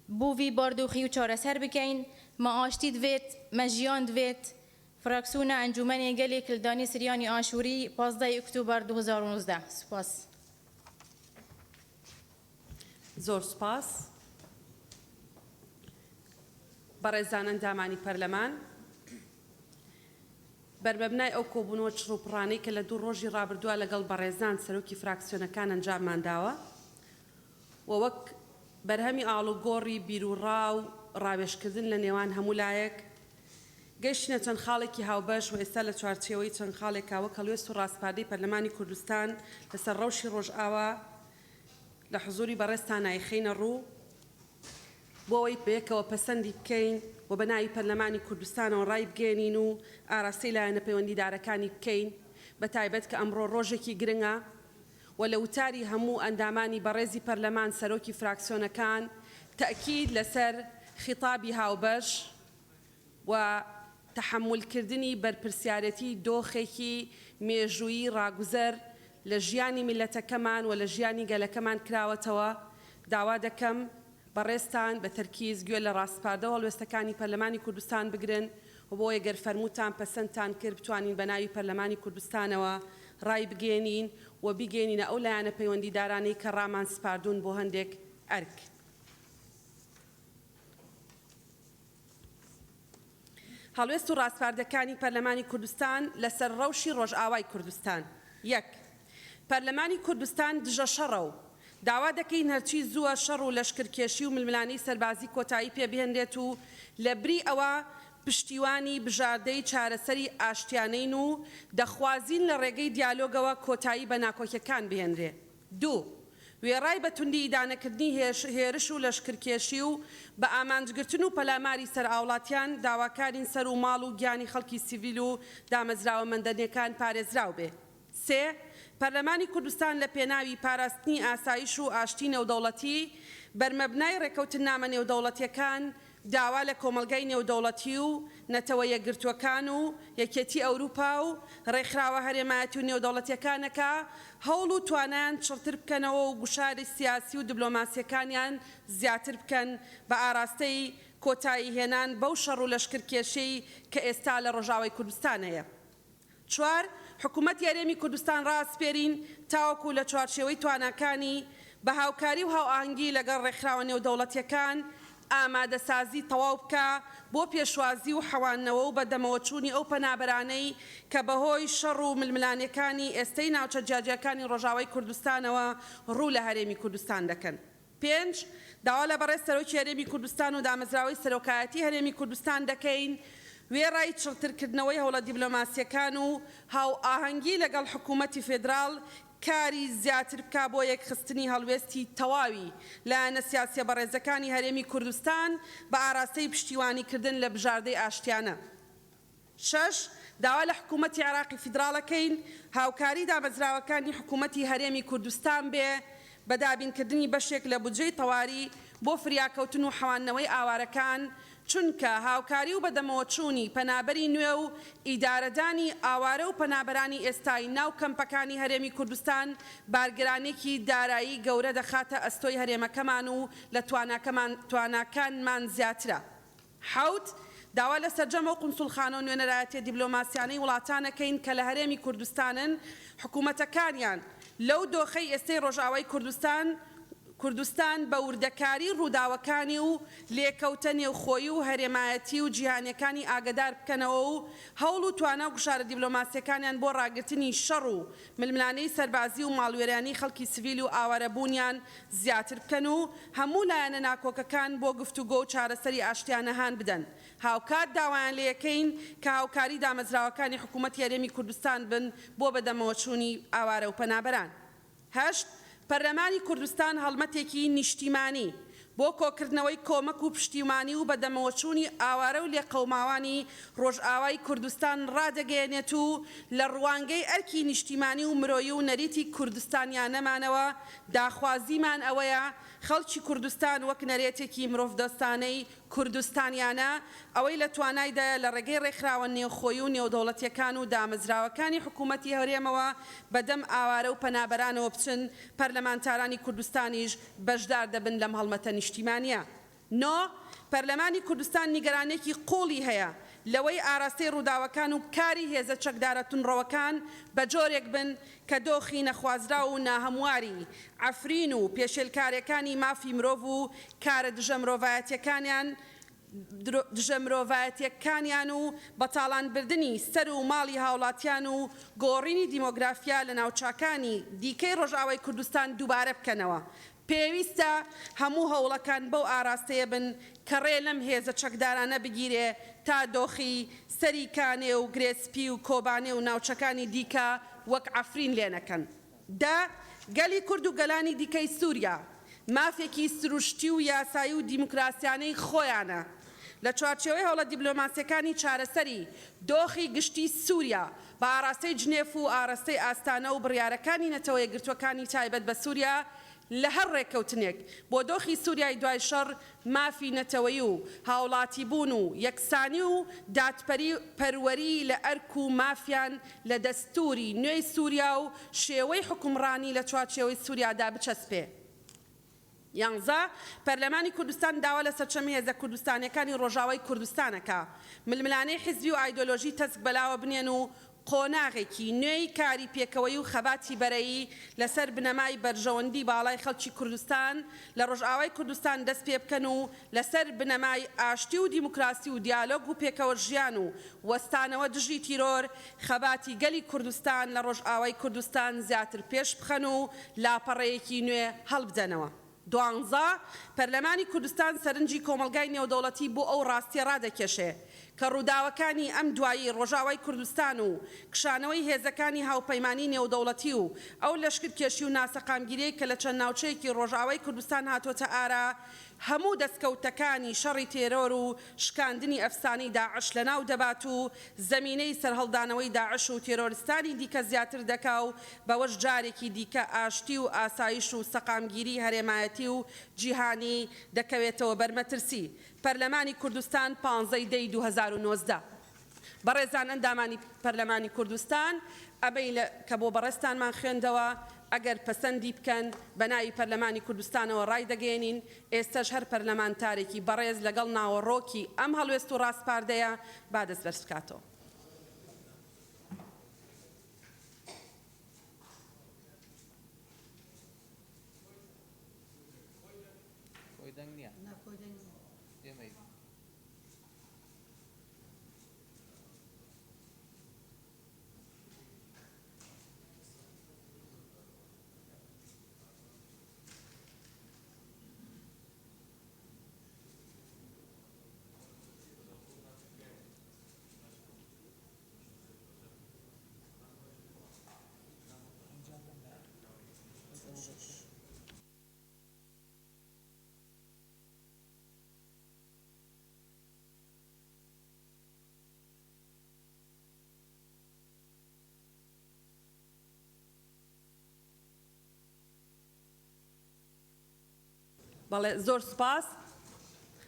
بۆ ڤی باردۆخی و چارەسەر بکەین مە ئاشتی دوێت مە ژیان دوێت فراکسیۆنە ئەنجومەنێ گەلێ کلدانی سریانی ئاشووری 15 ئۆکتۆبەر 2019 سوپاس. زۆر سوپاس. بەڕێزان ئەندامانی پەرلەمان بەرمەبنای ئەو کۆبوونەوە چڕوپڕانەی کە لە دوو ڕۆژی ڕابردووە لەگەڵ بەڕێزان سەرۆکی فراکسیۆنەکان ئەنجاممان داوە و وەک بەرهەمی ئاڵوگۆڕی بیرروڕا و ڕاوێژکردن لە نێوان هەموو لایەک گەیشتینە چەند خاڵێکی هاوبەش و ئێستا لە چوارچێوەی چەند خاڵێکا وەک هەڵوێست و ڕاستپاردەی پەرلەمانی کوردستان لەسەر ڕەوشی ڕۆژئاوا لە حزوری بەڕێزتان نایخینە ڕوو بۆ ئەوەی بەیەکەوە پەسەندی بکەین و بە ناوی پەرلەمانی کوردستانەوە ڕای بگەێنین و ئاراستەی لایەنە پەیوەندیدارەکانی بکەین بە تایبەت کە ئەمڕۆ ڕۆژێکی گرنگە و لە وتاری هەموو ئەندامانی بەڕێزی پەرلەمان سەرۆکی فراکسیۆنەکان تەئکید لەسەر خیتابی هاوبەش و تەحملکردنی بەرپرسیارەتی دۆخێکی مێژوویی ڕاگوزەر لە ژیانی میلەتەکەمان و لە ژیانی گەلەکەمان کراوەتەوە داوا دەکەم بەڕێزتان بە تەرکیز گوێ لە ڕاستپاردە هەڵوێستەکانی پەرلەمانی کوردستان بگرن و بۆ ئەگەر فەرمووتان پەسەندتان کرد بتوانین بە ناوی پەرلەمانی کوردستانەوە ڕای بگێنین و بیگەێنینە ئەو لایەنە پەیوەندیدارانەی کە ڕامان سپاردوون بۆ هەندێک ئەرک. هەڵوێست و ڕاستپاردەکانی پەرلەمانی کوردستان لەسەر ڕەوشی ڕۆژئاوای کوردستان. یەک پەرلەمانی کوردستان دژە شەڕە و داوا دەکەین هەرچی زووە شەڕ و لەشکرکێشی و ململانەی سەربازی کۆتایی پێبهێنرێت و لەبری ئەوە پشتیوانی بژاردەی چارەسەری ئاشتیانەین و دەخوازین لە ڕێگەی دیالۆگەوە کۆتایی بە ناکۆکیەکان بهێنرێ. دوو وێڕای بە توندی ئیدانەکردنی هێرش و لەشکرکێشی و بە ئامانجگرتن و پەلاماری سەرئاوڵاتیان داواکارین سەر و ماڵ و گیانی خەڵکی سیڤیل و دامەزراوە مەندەنیەکان پارێزراو بێ. سێ پەرلەمانی کوردستان لە پێناوی پاراستنی ئاسایش و ئاشتی نێودەوڵەتی بەرمەبنای ڕێکەوتنامە نێودەوڵەتیەکان داوا لە کۆمەلگای نێودەوڵەتی و نەتەوە یەکگرتووەکان و یەکێتی ئەوروپا و ڕێکخراوە هەرێمایەتی و نێودەوڵەتیەکانەکە هەوڵ و توانیان چڕتر بکەنەوە و گوشاری سیاسی و دیبلۆماسیەکانیان زیاتر بکەن بە ئاراستەی کۆتایی هێنان بەو شەڕ و لەشکرکێشەی کە ئێستا لە ڕۆژاوای کوردستان هەیە. چوار حکوومەت یاریێمی کوردستان ڕاستپێرین تاوەکو لە چوارچێوەی تواناکانی بە هاوکاری و هاوئاهەنگی لەگەڵ ڕێکخراوە نێودەوڵەتیەکان ئامادەسازی تەواو بکە بۆ پێشوازی و حەوانەوە و بەدەمەوەچوونی ئەو پەنابەرانەی کە بەهۆی شەڕ و ململانەکانی ئێستەی ناوچە جیاجیەکانی ڕۆژاوای کوردستانەوە ڕوو لە هەرێمی کوردستان دەکەن. 5 داوا لە بەڕێز سەرۆکی هەرێمی کوردستان و دامەزراوەی سەرۆکایەتی هەرێمی کوردستان دەکەین وێڕای چڕترکردنەوەی هەوڵە دیبلۆماسیەکان و هاو ئاهەنگی لەگەڵ حکوومەتی فێدراڵ کاری زیاتر بکا بۆ یەکخستنی هەڵوێستی تەواوی لایەنە سیاسیە بەڕێزەکانی هەرێمی کوردستان بە ئاراستەی پشتیوانیکردن لە بژاردەی ئاشتیانە. 6 داوا لە حکوومەتی عێراقی فیدراڵەکەین هاوکاری دامەزراوەکانی حکوومەتی هەرێمی کوردستان بێ بە دابینکردنی بەشێک لە بودجەی تەواری بۆ فریاکەوتن و حەوانەوەی ئاوارەکان چونکە هاوکاری و بەدەمەوەچوونی پەنابەری نوێ و ئیدارەدانی ئاوارە و پەنابەرانی ئێستایی ناو کەمپەکانی هەرێمی کوردستان بارگرانێکی دارایی گەورە دەخاتە ئەستۆی هەرێمەکەمان و لە تواناکانمان زیاترە. 7 داوا لە سەرجەمە و قونسوڵخانە و نوێنەرایەتی دیبلۆماسیانەی وڵاتانەکەین کە لە هەرێمی کوردستانن حکوومەتەکانیان لەو دۆخەی ئێستەی ڕۆژاوای کوردستان بە وردەکاری ڕووداوەکانی و لێکەوتە نێوخۆیی و هەرێمایەتی و جیهانیەکانی ئاگدار بکەنەوە و هەوڵ و توانە و گشارە دیبلۆماسیەکانیان بۆ ڕاگررتنی شەڕ و ململانەی سەربازی و ماڵوێرانی خەڵکی سڤیل و ئاوارەبوونیان زیاتر بکەن و هەموو لایەنە ناکۆکەکان بۆ گفتوگۆ و چارەسەری ئاشتیانەهان بدەن. هاوکات داوایان لەکەین کە هاوکاری دامەزراوەکانی حکوومەتی هەرێمی کوردستان بن بۆ بەدەمەوەچوونی ئاوارە و پەنابەران. 8 پەرلەمانی کوردستان هەڵمەتێکی نیشتیمانی بۆ کۆکردنەوەی کۆمەک و پشتیوانی و بەدەمەوەچوونی ئاوارە و لێقەوماوانی ڕۆژئاوای کوردستان ڕادەگەیەنێت و لە ڕوانگەی ئەرکی نیشتیمانی و مرۆیی و نەریتی کوردستانیانەمانەوە داخوازیمان ئەوەیە خەڵکی کوردستان وەک نەرێتێکی مرۆڤدەستانەی کوردستانیانە ئەوەی لە توانایدایە لە ڕێگەی ڕێکخراوە نێوخۆیی و نێودەوڵەتیەکان و دامەزراوەکانی حکوومەتی هەرێمەوە بەدەم ئاوارە و پەنابەرانەوە بچن پەرلەمانتارانی کوردستانیش بەشدار دەبن لەم هەڵمەتە نیشتیمانیە. 9 پەرلەمانی کوردستان نیگەرانێکی قوڵی هەیە لەوەی ئاراستەی ڕووداوەکان و کاری هێزە چەکدارە تونڕەوەکان بە جۆرێک بن کە دۆخی نەخوازرا و ناهەمواری عەفرین و پێشێلکاریەکانی مافی مرۆڤ و کارە دژە مرۆڤایەتیەکانیان و بەتاڵانبردنی سەر و ماڵی هاوڵاتیان و گۆڕینی دیمۆگرافیا لە ناوچاکانی دیکەی ڕۆژئاوای کوردستان دووبارە بکەنەوە. پێویستە هەموو هەوڵەکان بەو ئاراستەیە بن کە ڕێ لەم هێزە چەکدارانە بگیرێ تا دۆخی سەریکانێ و گرێسپی و کۆبانێ و ناوچەکانی دیکە وەک عەفرین لێ نەکەن. گەلی کورد و گەلانی دیکەی سووریا مافێکی سروشتی و یاسایی و دیموکراسیانەی خۆیانە لە چوارچێوەی هەوڵە دیبلۆماسیەکانی چارەسەری دۆخی گشتی سووریا بە ئاراستەی جنێف و ئاراستەی ئاستانە و بڕیارەکانی نەتەوە یەکگرتوەکانی تایبەت بە سووریا لە هەر ڕێککەوتنێک بۆ دۆخی سووریای دوای شەڕ مافی نەتەوەیی و هاوڵاتی بوون و یەکسانی و دادپەروەری لە ئەرک و مافیان لە دەستوری نوێی سووریا و شێوەی حکومڕانی لە چوارچێوەی سووریادا بچەسپێ. 11 پەرلەمانی کوردستان داوا لە سەرچەمی هێزە کوردستانیەکانی ڕۆژاوای کوردستانەکە ململانەی حیزبی و ئایدۆلۆژی تەسک بەلاوە بنێن و قۆناغێکی نوێی کاری پێکەوەی و خەباتی بەرەیی لەسەر بنەمای بەرژەوەندی باڵای خەڵکی کوردستان لە ڕۆژئاوای کوردستان دەست پێ بکەن و لەسەر بنەمای ئاشتی و دیموکراسی و دیالۆگ و پێکەوە ژیان و وەستانەوە دژی تیرۆر خەباتی گەلی کوردستان لە ڕۆژئاوای کوردستان زیاتر پێش بخەن و لاپەڕەیەکی نوێ هەڵبدەنەوە. 12 پەرلەمانی کوردستان سەرنجی کۆمەلگای نێودەوڵەتی بۆ ئەو ڕاستیە ڕادەکێشێ کە ڕووداوەکانی ئەم دوایی ڕۆژاوای کوردستان و کشانەوەی هێزەکانی هاوپەیمانی نێودەوڵەتی و ئەو لەشکرکێشی و ناسەقامگیریەی کە لە چەند ناوچەیەکی ڕۆژاوای کوردستان هاتۆتە ئارا هەموو دەستکەوتەکانی شەڕی تێرۆر و شکاندنی ئەفسانی داعش لە ناو دەبات و زەمینەی سەرهەڵدانەوەی داعش و تێرۆریستانی دیکە زیاتر دەکا و بەوەش جارێکی دیکە ئاشتی و ئاسایش و سەقامگیری هەرێمایەتی و جیهانی دەکەوێتەوە بەرمەترسی. پەرلەمانی کوردستان 15 2019 بەڕێزان ئەندامانی پەرلەمانی کوردستان ئەبەی کە بۆ بەڕێستانمان خوێندەوە ئەگەر پەسەندی بکەن بە ناوی پەرلەمانی کوردستانەوە ڕای دەگەێنین. ئێستاش هەر پەرلەمانتارێکی بەڕێز لەگەڵ ناوەڕۆکی ئەم هەڵوێست و ڕاستپاردەیە با دەست بەرز بکاتەوە. بەڵێ زۆر سوپاس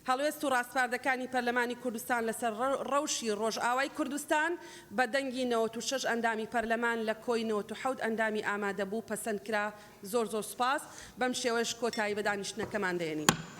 هەڵوێست و ڕاستپاردەکانی پەرلەمانی کوردستان لەسەر ڕەوشی ڕۆژئاوای کوردستان بە دەنگی 96 ئەندامی پەرلەمان لە کۆی 97 ئەندامی ئامادەبوو پەسەند کرا زۆر سوپاس بەم شێوەش کۆتایی بە دانیشتنەکەمان دێنین.